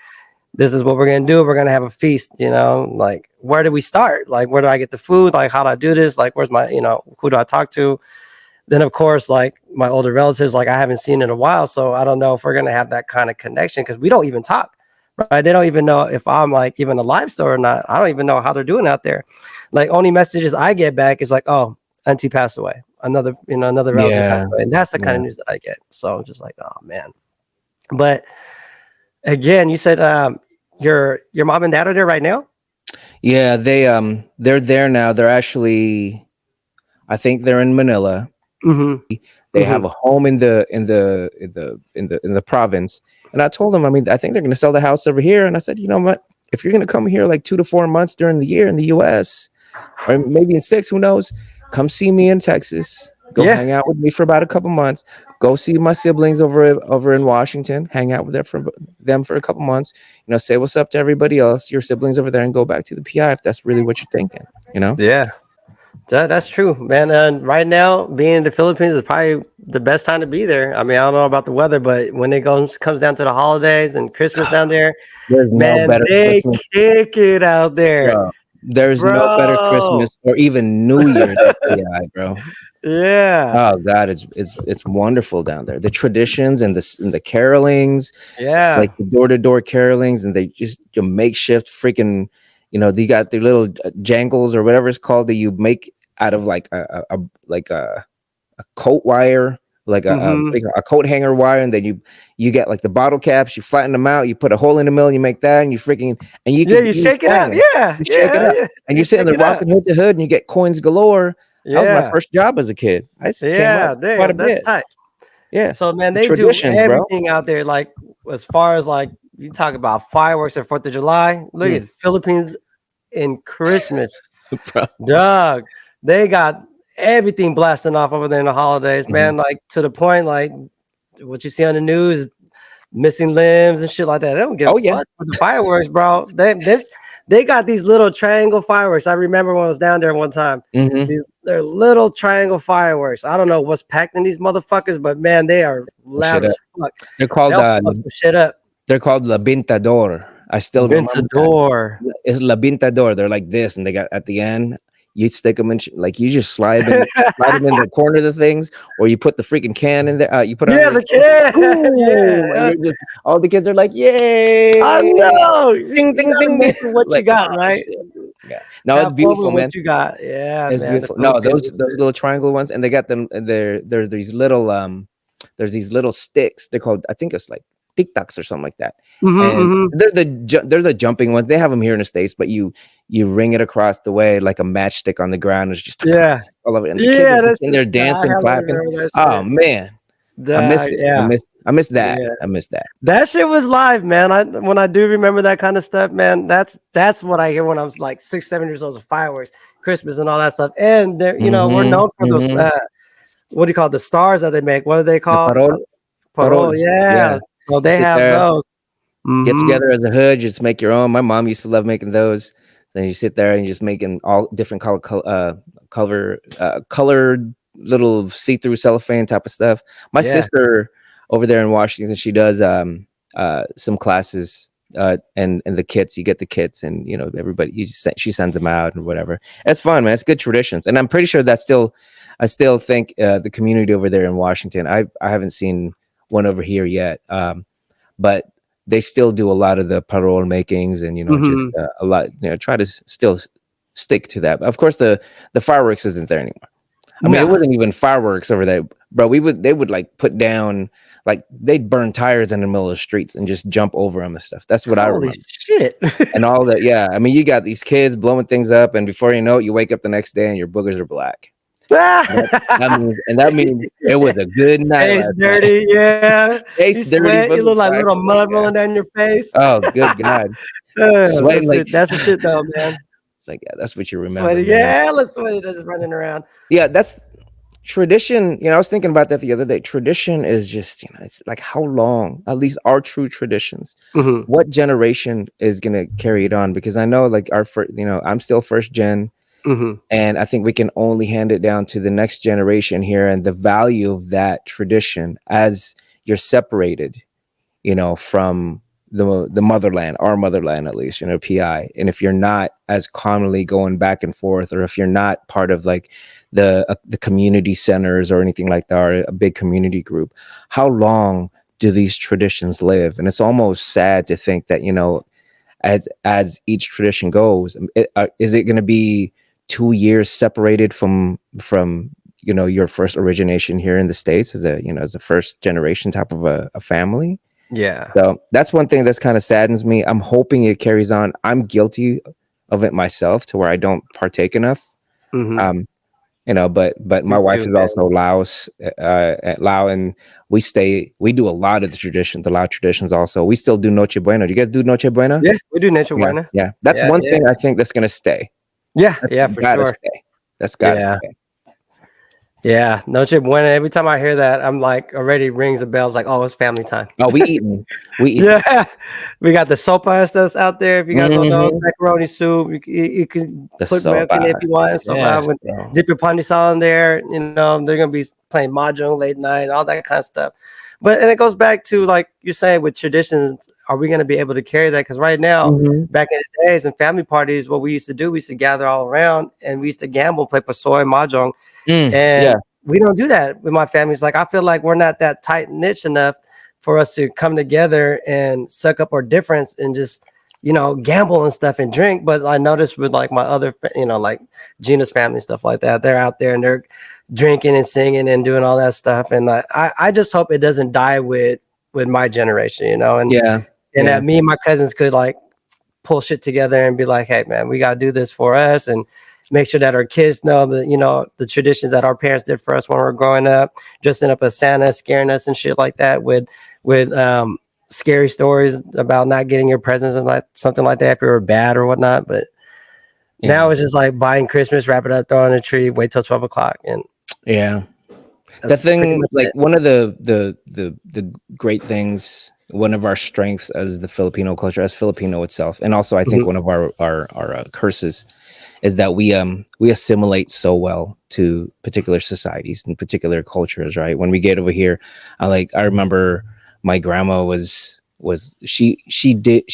this is what we're gonna do. We're gonna have a feast. Like, where do we start? Like, where do I get the food? Like, how do I do this? Like, where's my, who do I talk to? Then of course, like my older relatives, like I haven't seen in a while, so I don't know if we're gonna have that kind of connection, because we don't even talk, right? They don't even know if I'm like even alive still or not. I don't even know how they're doing out there. Like, only messages I get back is like, oh, auntie passed away, another relative passed Yeah, away, and that's the kind of yeah, news that I get. So I'm just like, oh man. But again, you said your mom and dad are there right now. yeah. They're there now. They're actually, I think they're in Manila. Mm-hmm. They Mm-hmm. have a home in the province. And I told them, I mean, I think they're going to sell the house over here. And I said, you know what? If you're going to come here like 2 to 4 months during the year in the U.S., or maybe in six, who knows? Come see me in Texas. Go Yeah. hang out with me for about a couple months. Go see my siblings over in Washington. Hang out with them for a couple months. Say what's up to everybody else, your siblings over there, and go back to the PI if that's really what you're thinking. Yeah. That's true, man. And right now, being in the Philippines is probably the best time to be there. I mean, I don't know about the weather, but when it comes down to the holidays and Christmas down there, There's no man, better they Christmas. kick it out there, Bro, there's no better bro. Christmas or even New Year than PI, bro. Yeah, Oh God, it's wonderful down there. The traditions and the carolings, yeah. like the door-to-door carolings, and they just makeshift freaking, they got their little jangles or whatever it's called that you make out of like a coat wire, like Mm-hmm. a coat hanger wire, and then you get like the bottle caps, you flatten them out, you put a hole in the middle, you make that, and you freaking and you Yeah, could you use shake it up. that. Yeah, You shake it yeah, up, yeah. and You you're sitting shake there it up. rocking hood to hood, and you get coins galore. That was my Yeah, first job as a kid. Came up yeah. quite a Damn, that's bit. tight. Yeah, So man, the they do traditions, bro. everything out there. Like, as far as like you talk about fireworks at 4th of July, look at Mm, the Philippines in Christmas. bro. Doug, they got everything blasting off over there in the holidays, Mhm. man. Like, to the point, like what you see on the news, missing limbs and shit like that. They don't give a Oh yeah. fuck with the fireworks, bro. They got these little triangle fireworks. I remember when I was down there one time. Hmm. They're little triangle fireworks. I don't know what's packed in these motherfuckers, but man, they are Shit loud up. as fuck. They're called They'll fuck some shit up. they're called La Bintador. I still remember that. Ventador. It's La Bintador. They're like this, and they got at the end. You stick them in, like you just slide them in the corner of the things, or you put the freaking can in there. You put it on Yeah, your the chest, can. boom, and Yeah, you're just all the kids are like, I "Yay!" know. Ding, You ding, gotta ding, ding. make it what you Like, got, oh right? shit, yeah. No, it's Have fun beautiful, with what man. you got. Yeah, It's man. The beautiful. No, Philippines those is those little triangle ones, and they got them. There's these little there's these little sticks. They're called, I think it's like tic-tacs or something like that. mm-hmm, And mm-hmm. they're the jumping ones. They have them here in the States, but you ring it across the way like a matchstick on the ground. It's just Yeah. all over it. And the kids are Yeah, just that's in there I dancing, hella clapping. remember that Oh shit. man. I miss it. Yeah. I miss that. Yeah. I miss that. That shit was live, man. When I do remember that kind of stuff, man, that's what I hear when I was like 6, 7 years old. Fireworks, Christmas, and all that stuff. And they're, we're Mm-hmm. known for those. Mm-hmm. What do you call it? The stars that they make? What are they The called? parol. Parol. Parole. Yeah. Yeah. So You they sit have there, those. get Mm-hmm. together as a hood, just make your own. My mom used to love making those. Then you sit there and just making all different colored little see-through cellophane type of stuff. My Yeah. sister over there in Washington, she does some classes, and the kits, you get the kits, and everybody, she sends them out and whatever. It's fun, man. It's good traditions, and I'm pretty sure that's still, I still think the community over there in Washington, I haven't seen one over here yet, but they still do a lot of the parole makings, and just Hmm. a lot, try to still stick to that. But of course, the fireworks isn't there anymore. I mean, it Nah. wasn't even fireworks over there, bro. They would like put down, like they'd burn tires in the middle of the streets and just jump over them and stuff. That's what I Holy remember. shit. And all that, yeah. I mean, you got these kids blowing things up, and before you know it, you wake up the next day and your boogers are black. That means it was a good night Face last night. dirty, yeah. You Face dirty, sweat, you look boogers like black. little Oh, mud yeah. rolling down your face. Oh, good God. Sweating That's like it. That's the shit though, man. it's like, yeah, that's what you remember, Sweaty, man. yeah, let's sweaty just running around. Yeah, that's tradition. I was thinking about that the other day. Tradition is just, it's like how long, at least our true traditions, Hmm. what generation is gonna carry it on? Because I know like our first, I'm still first gen, Hmm. and I think we can only hand it down to the next generation here, and the value of that tradition as you're separated, from the motherland, our motherland, at least, PI. And if you're not as commonly going back and forth, or if you're not part of like the community centers or anything like that, or a big community group, how long do these traditions live? And it's almost sad to think that, as each tradition goes, is it going to be 2 years separated from your first origination here in the States as a first generation type of a family? Yeah. So that's one thing that's kind of saddens me. I'm hoping it carries on. I'm guilty of it myself to where I don't partake enough. Hmm. Um, but my Me wife too, is man. also Laos, at Lao, and we do a lot of the Lao traditions also. We still do Noche Buena. Do you guys do Noche Buena? Yeah, we do nature Yeah, buena. yeah. That's Yeah, one yeah. thing I think that's gonna stay. Yeah, That's yeah, for gotta sure. stay. That's gotta Yeah. stay. Yeah. Noche buena. Every time I hear that, I'm like already rings a bells like, oh, it's family time. Oh, we eating. Yeah. We got the sopa and stuff out there. If you guys don't know, it's Hmm. macaroni soup. You can The put milk in it if sopa. you want. Sopa Yes, with bro. dip your pandesal in there. They're gonna be playing mahjong late night, all that kind of stuff. But and it goes back to like you're saying with traditions, are we gonna be able to carry that? Because right now, Hmm. back in the days and family parties, what we used to do, we used to gather all around and we used to gamble, play pasoy, mahjong. Yeah. And we don't do that with my family. It's like I feel like we're not that tight niche enough for us to come together and suck up our difference and just gamble and stuff and drink. But I noticed with like my other like Gina's family, stuff like that, they're out there and they're drinking and singing and doing all that stuff. And I just hope it doesn't die with my generation, Yeah. and Yeah. that me and my cousins could like pull shit together and be like, hey man, we gotta do this for us and make sure that our kids know that the traditions that our parents did for us when we were growing up, dressing up as Santa, scaring us and shit like that with scary stories about not getting your presents and like something like that if you were bad or whatnot. But now Yeah. it's just like buying Christmas, wrap it up, throw it on a tree, wait till 12 o'clock, and Yeah. The that's pretty thing, much like it. one of the great things, one of our strengths as the Filipino culture, as Filipino itself, and also I think Mhm. one of our curses is that we assimilate so well to particular societies and particular cultures, right? When we get over here, I remember my grandma she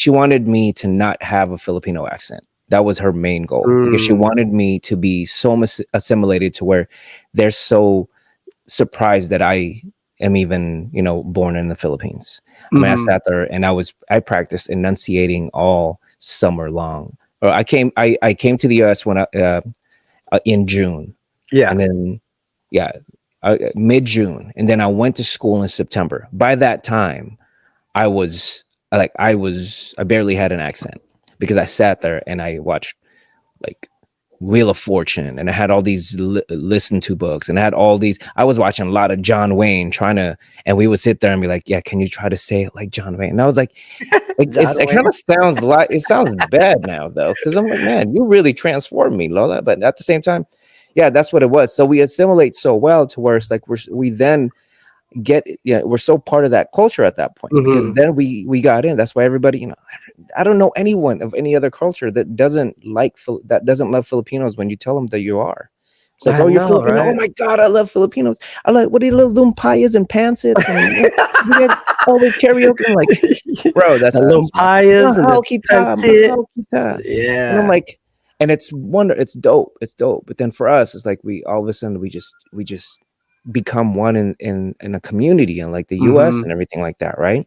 wanted me to not have a Filipino accent. That was her main goal, because she Mm. wanted me to be so much assimilated to where they're so surprised that I am even, born in the Philippines. I mean, I Mhm. sat there and I practiced enunciating all summer long. Or I came to the US in June, Yeah. and then yeah, mid June, and then I went to school in September. By that time, I barely had an accent, because I sat there and I watched like Wheel of Fortune, and I had all these listen to books, and I had all these. I was watching a lot of John Wayne, and we would sit there and be like, "Yeah, can you try to say it like John Wayne?" And I was like, John it kind Wayne. of sounds bad now though, because I'm like, man, you really transformed me, Lola. But at the same time, yeah, that's what it was. So we assimilate so well to where it's like we then we're so part of that culture at that point, because Mhm. then we got in. That's why everybody, I don't know anyone of any other culture that doesn't love Filipinos when you tell them that you are. It's like, I oh, you're know, Filipino. Oh right? my God, I love Filipinos. I like, what do you love, lumpayas and pansits? And you guys always karaoke. I'm like, bro, that's The us, man. lumpayas and the Mahal kita, pancit. mahal kita. And I'm Yeah. like, and it's dope. It's dope. But then for us, it's like we all of a sudden we just become one in a community in like the US Mm-hmm. and everything like that, right?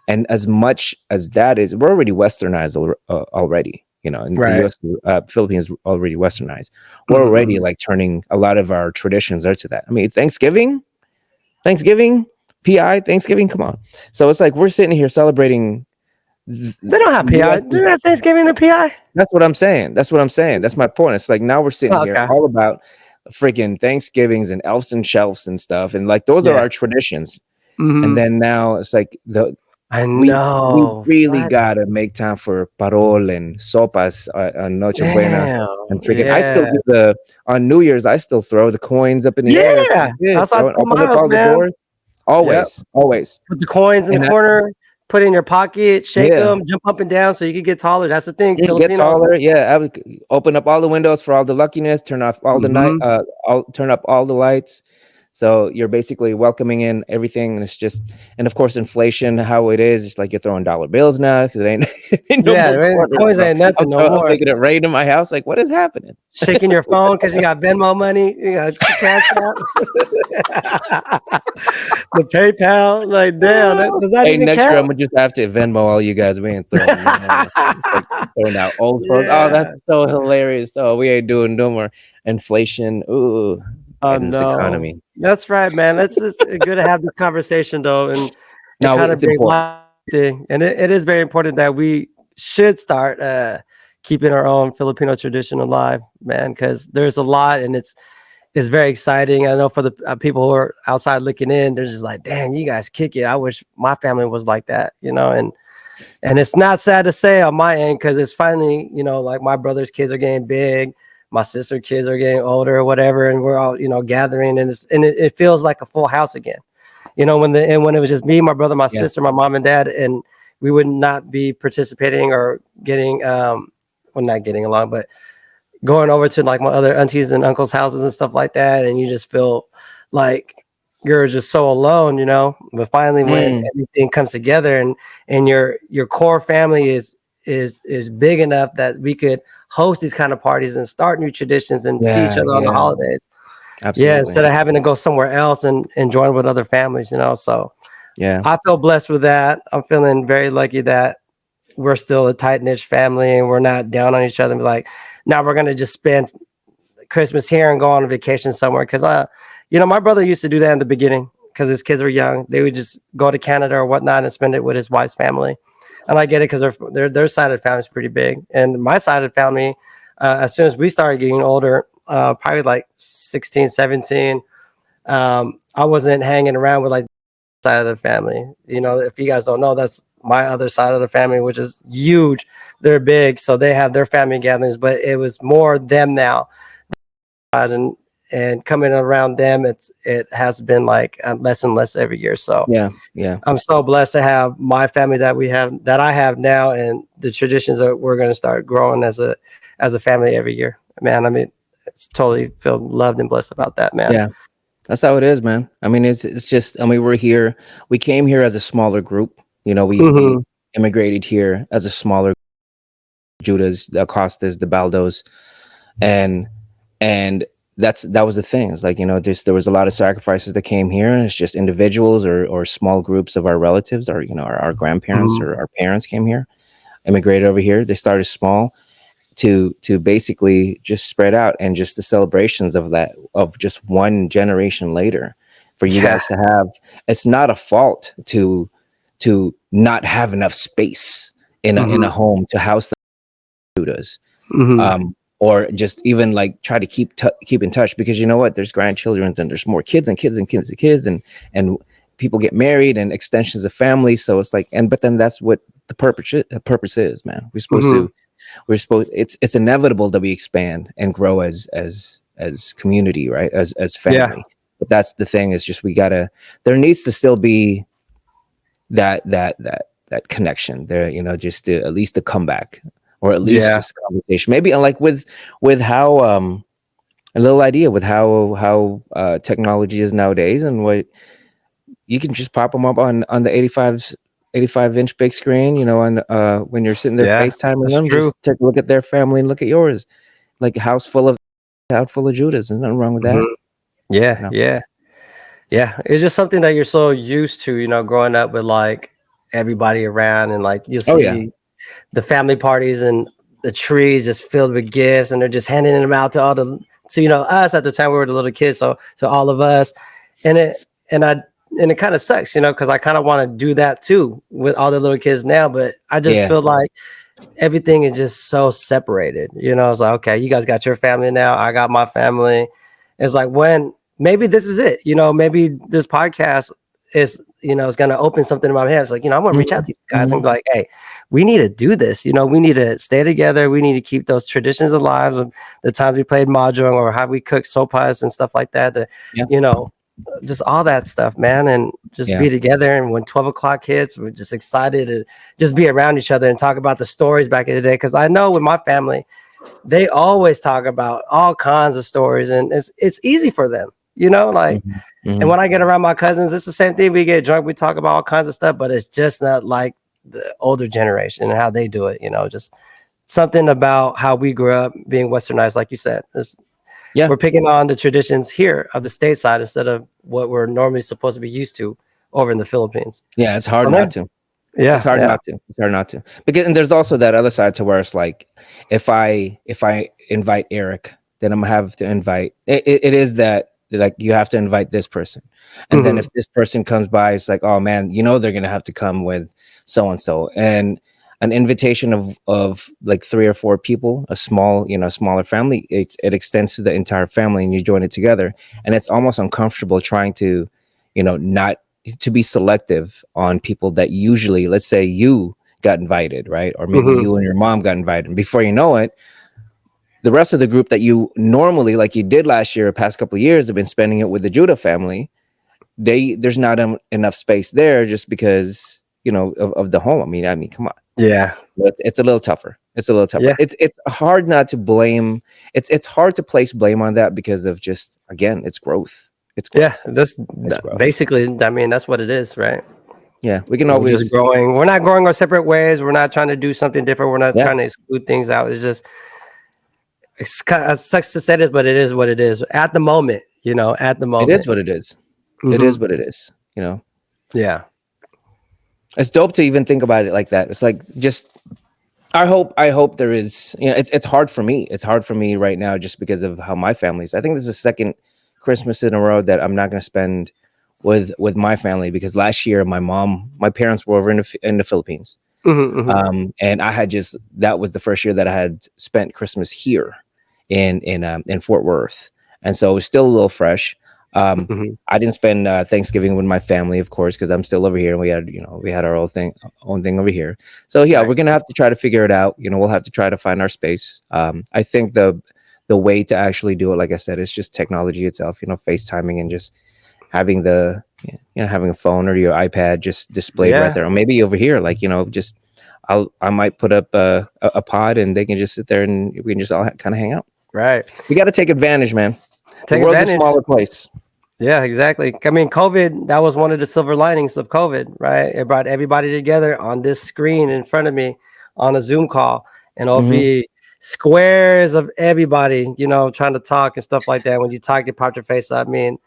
And as much as that is, we're already westernized already, you know, in the Right. US, Philippines already westernized. We're already Mm-hmm. like turning a lot of our traditions out to that. I mean, Thanksgiving, PI, Thanksgiving, come on. So it's like we're sitting here celebrating They don't have PI. Do US. they have Thanksgiving and PI? That's what I'm saying. That's what I'm saying. That's my point. It's like now we're sitting Oh, here okay. all about freaking Thanksgivings and elves and shelves and stuff. And like those are Yeah. our traditions. And Mm-hmm. then now it's like I we know. really What? gotta make time for parol and sopas on Noche Buena Damn. and freaking. I still Yeah. do on New Year's. I still throw the coins up in the air. Yeah. Yeah, That's what I told open up Miles, all the man. doors. Yep. Always. Put the coins in the And corner, put it in your pocket, shake yeah, them, jump up and down so you can get taller. That's the thing, get Filipinos. taller. Yeah, I would open up all the windows for all the luckiness. Turn off all the night. Mm-hmm. Turn up all the lights. So you're basically welcoming in everything, and it's just, and of course, inflation, how it is, it's like you're throwing dollar bills now because it ain't, ain't no Yeah, more man, quarters, coins bro. ain't nothing no I'm more. making it rain in my house. Like, what is happening? Shaking your phone because you got Venmo money, you got Cash App, the PayPal. Like, damn, does that Hey, even next year I'm count? gonna just have to Venmo all you guys. We ain't throwing no more. It's like throwing out old phones. Oh, Yeah. that's so hilarious. Oh, we ain't doing no more inflation. Ooh, Oh Biden's no, economy. that's right, man. That's just good to have this conversation though, and it No, kind of it's brings important. light thing, and it is very important that we should start keeping our own Filipino tradition alive, man, because there's a lot, and it's very exciting. I know for the people who are outside looking in, they're just like, "Damn, you guys kick it." I wish my family was like that, you know, and it's not sad to say on my end because it's finally, you know, like my brother's kids are getting big, my sister kids are getting older or whatever, and we're all, you know, gathering, and it feels like a full house again. You know, when it was just me, my brother, my Yeah, sister, my mom and dad, and we would not be participating or getting well, not getting along, but going over to like my other aunties and uncles' houses and stuff like that, and you just feel like you're just so alone, you know. But finally, when mm, everything comes together and your core family is big enough that we could host these kind of parties and start new traditions and see each yeah, other on the yeah, holidays. Yeah, absolutely. instead of having to go somewhere else and join with other families, you know. So Yeah, I feel blessed with that. I'm feeling very lucky that we're still a tight knit family and we're not down on each other and be like, now we're gonna just spend Christmas here and go on a vacation somewhere. Cause you know, my brother used to do that in the beginning because his kids were young. They would just go to Canada or whatnot and spend it with his wife's family. And I get it because their side of the family is pretty big. And my side of the family, as soon as we started getting older, probably like 16, 17, I wasn't hanging around with like side of the family. You know, if you guys don't know, that's my other side of the family, which is huge. They're big, so they have their family gatherings, but it was more them now. And coming around them, it has been like less and less every year. So yeah, yeah, I'm so blessed to have my family that I have now, and the traditions that we're going to start growing as a family every year. Man, I mean, it's totally feel loved and blessed about that, man. yeah. That's how it is, man. I mean, it's just. I mean, we're here. We came here as a smaller group. You know, we Hmm. immigrated here as a smaller Judas, the Acostas, the Baldos, and and that was the thing. It's like, you know, just there was a lot of sacrifices that came here, and it's just individuals or small groups of our relatives, or you know, our grandparents Hmm. or our parents came here, immigrated over here. They started small to basically just spread out, and just the celebrations of that of just one generation later for you Yeah. guys to have. It's not a fault to not have enough space in Hmm. a home to house the Judas, Hmm. or just even like try to keep in touch, because you know what, there's grandchildren and there's more kids and kids and kids and kids, and people get married and extensions of family. So it's like, and but then that's what the purpose is, man. Hmm. It's inevitable that we expand and grow as community, right, as Yeah. family. But that's the thing, is just we gotta, there needs to still be that connection there, you know, just to at least the comeback, or at least Yeah. just conversation, maybe. And like with how a little idea with how technology is nowadays, and what you can just pop them up on the 85-inch big screen, and when you're sitting there Yeah, FaceTiming that's them, true. just take a look at their family and look at yours, like a house full of Judas. There's nothing wrong with that. Mhm. Yeah, No. yeah. Yeah, it's just something that you're so used to, growing up with like everybody around, and like you Oh yeah. see the family parties and the trees just filled with gifts, and they're just handing them out to all the to us at the time we were the little kids, so all of us, and and I and it kind of sucks, because I kind of want to do that too with all the little kids now, but I just Yeah. feel like everything is just so separated. It's like, okay, you guys got your family now, I got my family. It's like, when maybe this is it, maybe this podcast is, it's going to open something in my head. It's like, I'm going to reach out Mhm, to these guys and mhm. be like, hey, we need to do this. We need to stay together. We need to keep those traditions alive of the times we played mahjong, or how we cooked sopas and stuff like that. Yeah. You know, just all that stuff, man, and just Yeah. be together. And when 12 o'clock hits, we're just excited to just be around each other and talk about the stories back in the day. Because I know with my family, they always talk about all kinds of stories, and it's easy for them, like. Mhm, And mhm. when I get around my cousins, it's the same thing. We get drunk, we talk about all kinds of stuff, but it's just not like the older generation and how they do it. Just something about how we grew up being westernized, like you said. Yeah. We're picking on the traditions here of the stateside instead of what we're normally supposed to be used to over in the Philippines. Yeah, it's hard Oh not man, to. It's yeah, hard yeah. not to. It's hard not to. Because and there's also that other side to where it's like, if I invite Eric, then I'm gonna have to invite. It is that, like, you have to invite this person, and then Hmm. if this person comes by, it's like, oh man, they're gonna have to come with so and so, and an invitation of like three or four people, a smaller family, it extends to the entire family, and you join it together, and it's almost uncomfortable trying to, not to be selective on people that usually, let's say you got invited, right? Or maybe Hmm. you and your mom got invited. And before you know it, the rest of the group that you normally, like you did last year, past couple of years, have been spending it with the Judah family. There's not enough space there just because, of the home. I mean, come on. Yeah, It's a little tougher. It's a little tougher. yeah, It's hard not to blame. It's hard to place blame on that because of just, again, it's growth. It's yeah. growth. That's It's growth. basically. I mean, that's what it is, right? Yeah, we can We're just always. growing. We're not growing our separate ways. We're not trying to do something different. We're not Yeah, trying to exclude things out. It's just, it sucks to say this, but it is what it is at the moment. At the it is moment. what it is. It Hmm. is what it is. Yeah. It's dope to even think about it like that. It's like, just, I hope there is. It's hard for me. It's hard for me right now just because of how my family's. I think this is the second Christmas in a row that I'm not going to spend with my family, because last year my parents were over in the Philippines. Hmm. Hmm. And I had just that was the first year that I had spent Christmas here in Fort Worth, and so it was still a little fresh. Hmm. I didn't spend Thanksgiving with my family, of course, because I'm still over here, and we had our own thing over here. So yeah, Right. we're gonna have to try to figure it out. We'll have to try to find our space. I think the way to actually do it, like I said, is just technology itself. FaceTiming, and just having having a phone or your iPad just displayed right Yeah. there, or maybe over here, like, just I might put up a pod, and they can just sit there, and we can just all kind of hang out. Right. We got to take advantage, man. The Take world's a advantage. smaller place. Yeah, exactly. I mean, COVID, that was one of the silver linings of COVID, right? It brought everybody together on this screen in front of me on a Zoom call, and it'll Hmm. be squares of everybody, trying to talk and stuff like that. When you talk, you pop your face. I mean,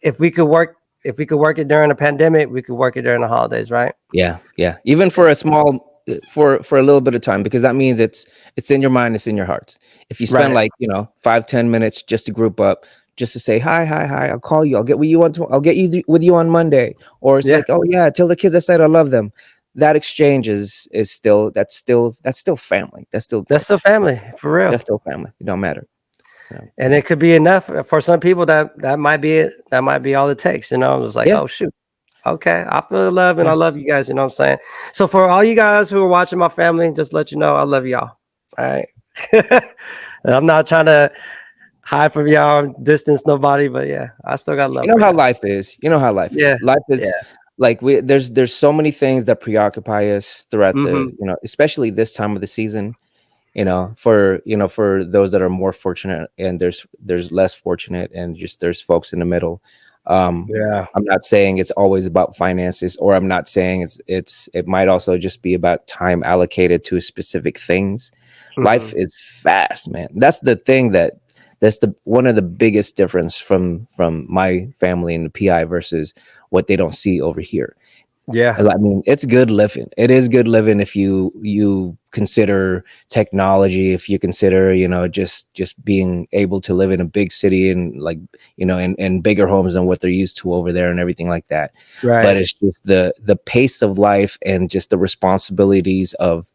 if we could work, if we could work it during a pandemic, we could work it during the holidays, right? Yeah, yeah. Even for a small, for a little bit of time, because that means it's in your mind, it's in your heart. If you spend, Right. like, 5-10 minutes just to group up, just to say hi, hi, hi, I'll call you, I'll get with you I'll get with you on Monday, or it's Yeah. like, oh yeah, tell the kids I said I love them. That exchange is still that's still family. That's still That's growth. still family for real. That's still family. It don't matter. And it could be enough for some people. That might be it. That might be all it takes. It's like, Yeah, oh shoot. Okay, I feel the love and yeah. I love you guys. You know what I'm saying? So for all you guys who are watching, my family, just let you know I love y'all. All right. And I'm not trying to hide from y'all, distance nobody, but yeah, I still got You love know for how y'all. life is. You know how life is. Yeah. Life Yeah. is like, there's so many things that preoccupy us throughout Hmm. especially this time of the season. for those that are more fortunate, and there's less fortunate, and just there's folks in the middle. um Yeah. I'm not saying it's always about finances, or I'm not saying it might also just be about time allocated to specific things. Life Hmm. is fast, man. That's the one of the biggest difference from my family and the PI versus what they don't see over here. Yeah. I mean, it's good living. It is good living if you consider technology, if you consider, just being able to live in a big city, and like, in bigger homes than what they're used to over there and everything like that. But Right. it's just the pace of life and just the responsibilities of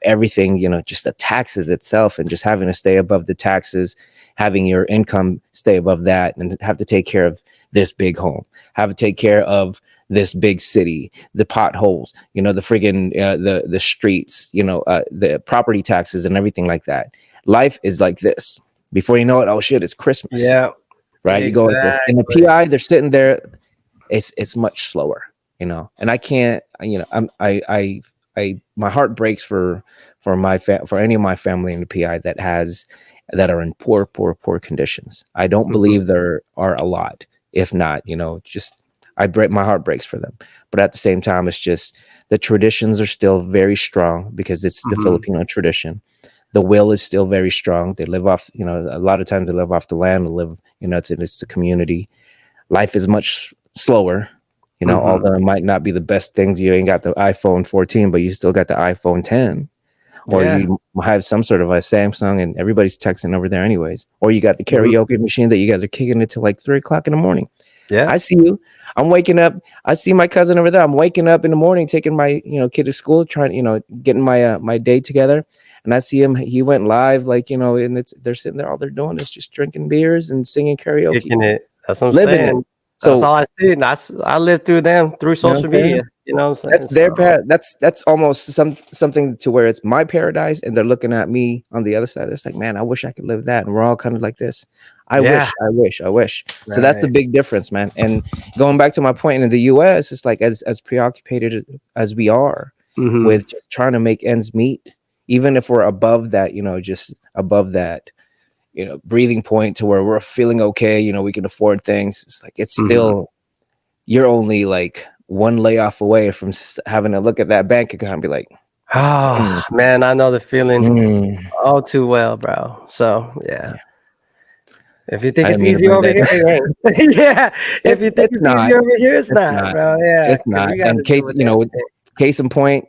everything, just the taxes itself, and just having to stay above the taxes, having your income stay above that, and have to take care of this big home, have to take care of this big city, the potholes, the friggin' the streets, the property taxes and everything like that. Life is like this. Before you know it, oh shit, it's Christmas, Yeah. right? You go in the Exactly. PI, they're sitting there. It's much slower, and I can't, my heart breaks for for any of my family in the PI that are in poor conditions. I don't Hmm. believe there are a lot. If not, just my heart breaks for them. But at the same time, it's just the traditions are still very strong because it's the Hmm. Filipino tradition. The will is still very strong. They live off, a lot of times they live off the land. They live, it's the community. Life is much slower, Hmm. although it might not be the best things. You ain't got the iPhone 14, but you still got the iPhone 10. Or Yeah. you have some sort of a Samsung, and everybody's texting over there anyways. Or you got the Hmm. karaoke machine that you guys are kicking it till like 3 o'clock in the morning. Yeah. I see you. I'm waking up. I see my cousin over there. I'm waking up in the morning, taking my kid to school, trying getting my day together, and I see him. He went live, like, and they're sitting there. All they're doing is just drinking beers and singing karaoke, Kicking it. That's what I'm living it. saying. That's So all I see. And I lived through them through you know what social I'm saying? media. You know what I'm That's saying? So that's almost something to where it's my paradise, and they're looking at me on the other side. It's like, man, I wish I could live that, and we're all kind of like this. yeah. I wish. So that's the Right. big difference, man. And going back to my point, in the U.S., it's like as preoccupied as we are Hmm. with just trying to make ends meet, even if we're above that, just above that, breathing point to where we're feeling okay, we can afford things. It's like it's Hmm. still, you're only like one layoff away from having to look at that bank account and be like, Oh mm, man, I know the feeling mm. all too well, bro. So yeah. Yeah, If you think I it's didn't mean to easy bring over that. here, it ain't. Yeah. If you think It's it's easy not. over here, it's It's not, not. bro. Yeah. It's Because not. we got And to deal with everything. case in point,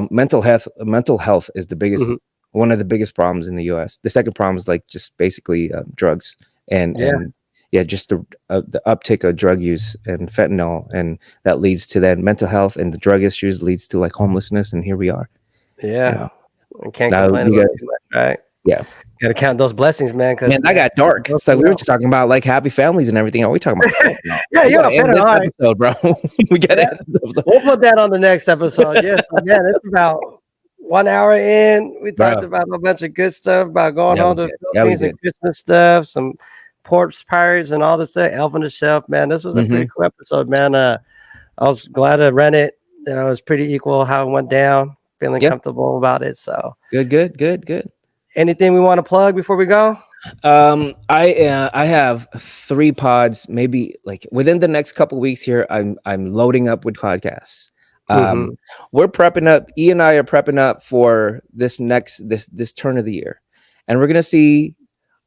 mental health is the biggest, Hmm. one of the biggest problems in the U.S. The second problem is like just basically drugs, Yeah. and yeah, just the uptick of drug use and fentanyl, and that leads to then mental health, and the drug issues leads to like homelessness, and here we are. You Yeah. know, I can't now complain we about got, too much, right? yeah. Got to count those blessings, man. Because Man, that man, got dark. those So things we were out. just talking about like happy families and everything. Are we talking about fentanyl? Yeah, We you're gotta a fan end of this all right. episode, bro. We gotta Yeah, end this episode, we'll put that on the next episode. Yes, but man, it's about 1 hour in. We talked bro. about a bunch of good stuff about going Yeah, we home to the did. Yeah, we Philippines and did. Christmas stuff, some porch pirates and all this stuff. Elf on the Shelf, man. This was a pretty Hmm. cool episode, man. I was glad to rent it. It was pretty equal how it went down. Feeling Yeah, comfortable about it. So, good. anything we want to plug before we go? I have 3 pods, maybe like within the next couple weeks here. I'm loading up with podcasts. Hmm. Um, we're prepping up. E and I are prepping up for this turn of the year, and we're gonna see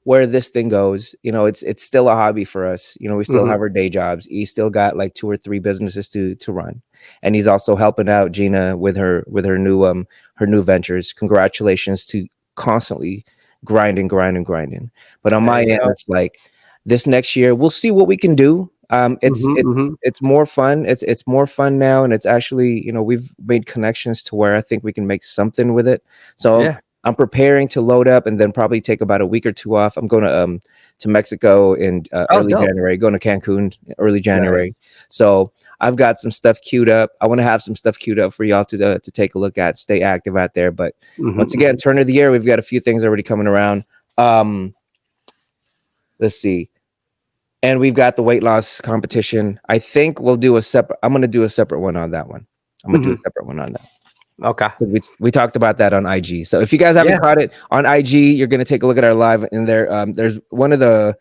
where this thing goes. It's still a hobby for us. We still Hmm. have our day jobs. He's still got like 2 or 3 businesses to run, and he's also helping out Gina with her new ventures. Congratulations to constantly grinding. But on There my you end, go. it's like this next year we'll see what we can do. It's Hmm. it's Hmm. it's more fun. It's more fun now, and it's actually, we've made connections to where I think we can make something with it. So Yeah. I'm preparing to load up and then probably take about a week or 2 off. I'm going to Mexico in Oh, early dope. January, going to Cancun early January. Nice. So I've got some stuff queued up. I want to have some stuff queued up for y'all to take a look at. Stay active out there. But once again, Hmm. turn of the year, we've got a few things already coming around. Um, let's see. And we've got the weight loss competition. I think we'll do a separate. I'm going to do a separate one on that one. I'm going to do Hmm. a separate one on that. Okay. We talked about that on IG. So if you guys haven't caught it on IG, you're gonna take a look at our live in there. There's one of the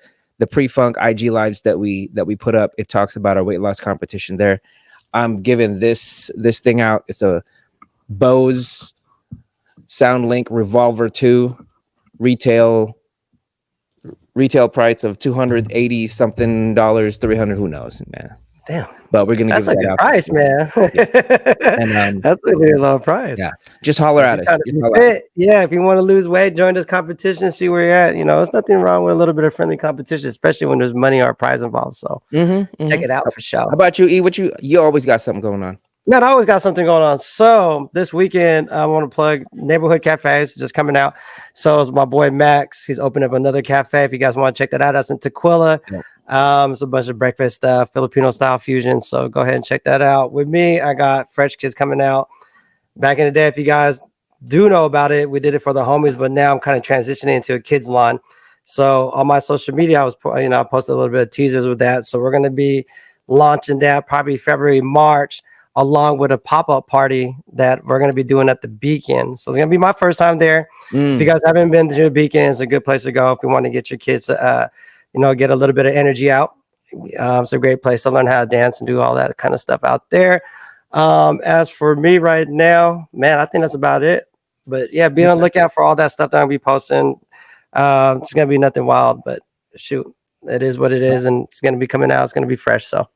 pre-funk IG lives that we put up. It talks about our weight loss competition there. I'm giving this thing out. It's a Bose SoundLink Revolver 2 retail price of $280 something, 300, who knows, man. Damn. But we're gonna That's give a that good out. price, man. And that's a really low price. Yeah, just holler at us. Yeah, if you want to lose weight, join this competition, see where you're at. You know, there's nothing wrong with a little bit of friendly competition, especially when there's money or prize involved. So check it out for sure. How about you, E? What you always got something going on? Man, I always got something going on. So this weekend, I want to plug Neighborhood Cafes just coming out. So it's my boy Max. He's opened up another cafe. If you guys want to check that out, that's in Tequila. Yeah. It's a bunch of breakfast stuff, Filipino style fusion. So go ahead and check that out. With me, I got Fresh Kids coming out. Back in the day, if you guys do know about it, we did it for the homies, but now I'm kind of transitioning into a kids line. So on my social media, I posted a little bit of teasers with that. So we're going to be launching that probably February, March, along with a pop-up party that we're going to be doing at the Beacon. So it's going to be my first time there. If you guys haven't been to the Beacon, it's a good place to go if you want to get your kids to, get a little bit of energy out. It's a great place to learn how to dance and do all that kind of stuff out there. As for me right now, man, I think that's about it. But yeah, be on the lookout for all that stuff that I'll be posting. It's going to be nothing wild, but shoot, it is what it is. And it's going to be coming out. It's going to be fresh. So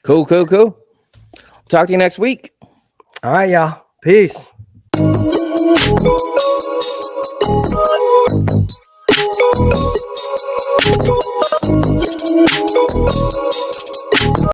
cool. Talk to you next week. All right, y'all. Peace.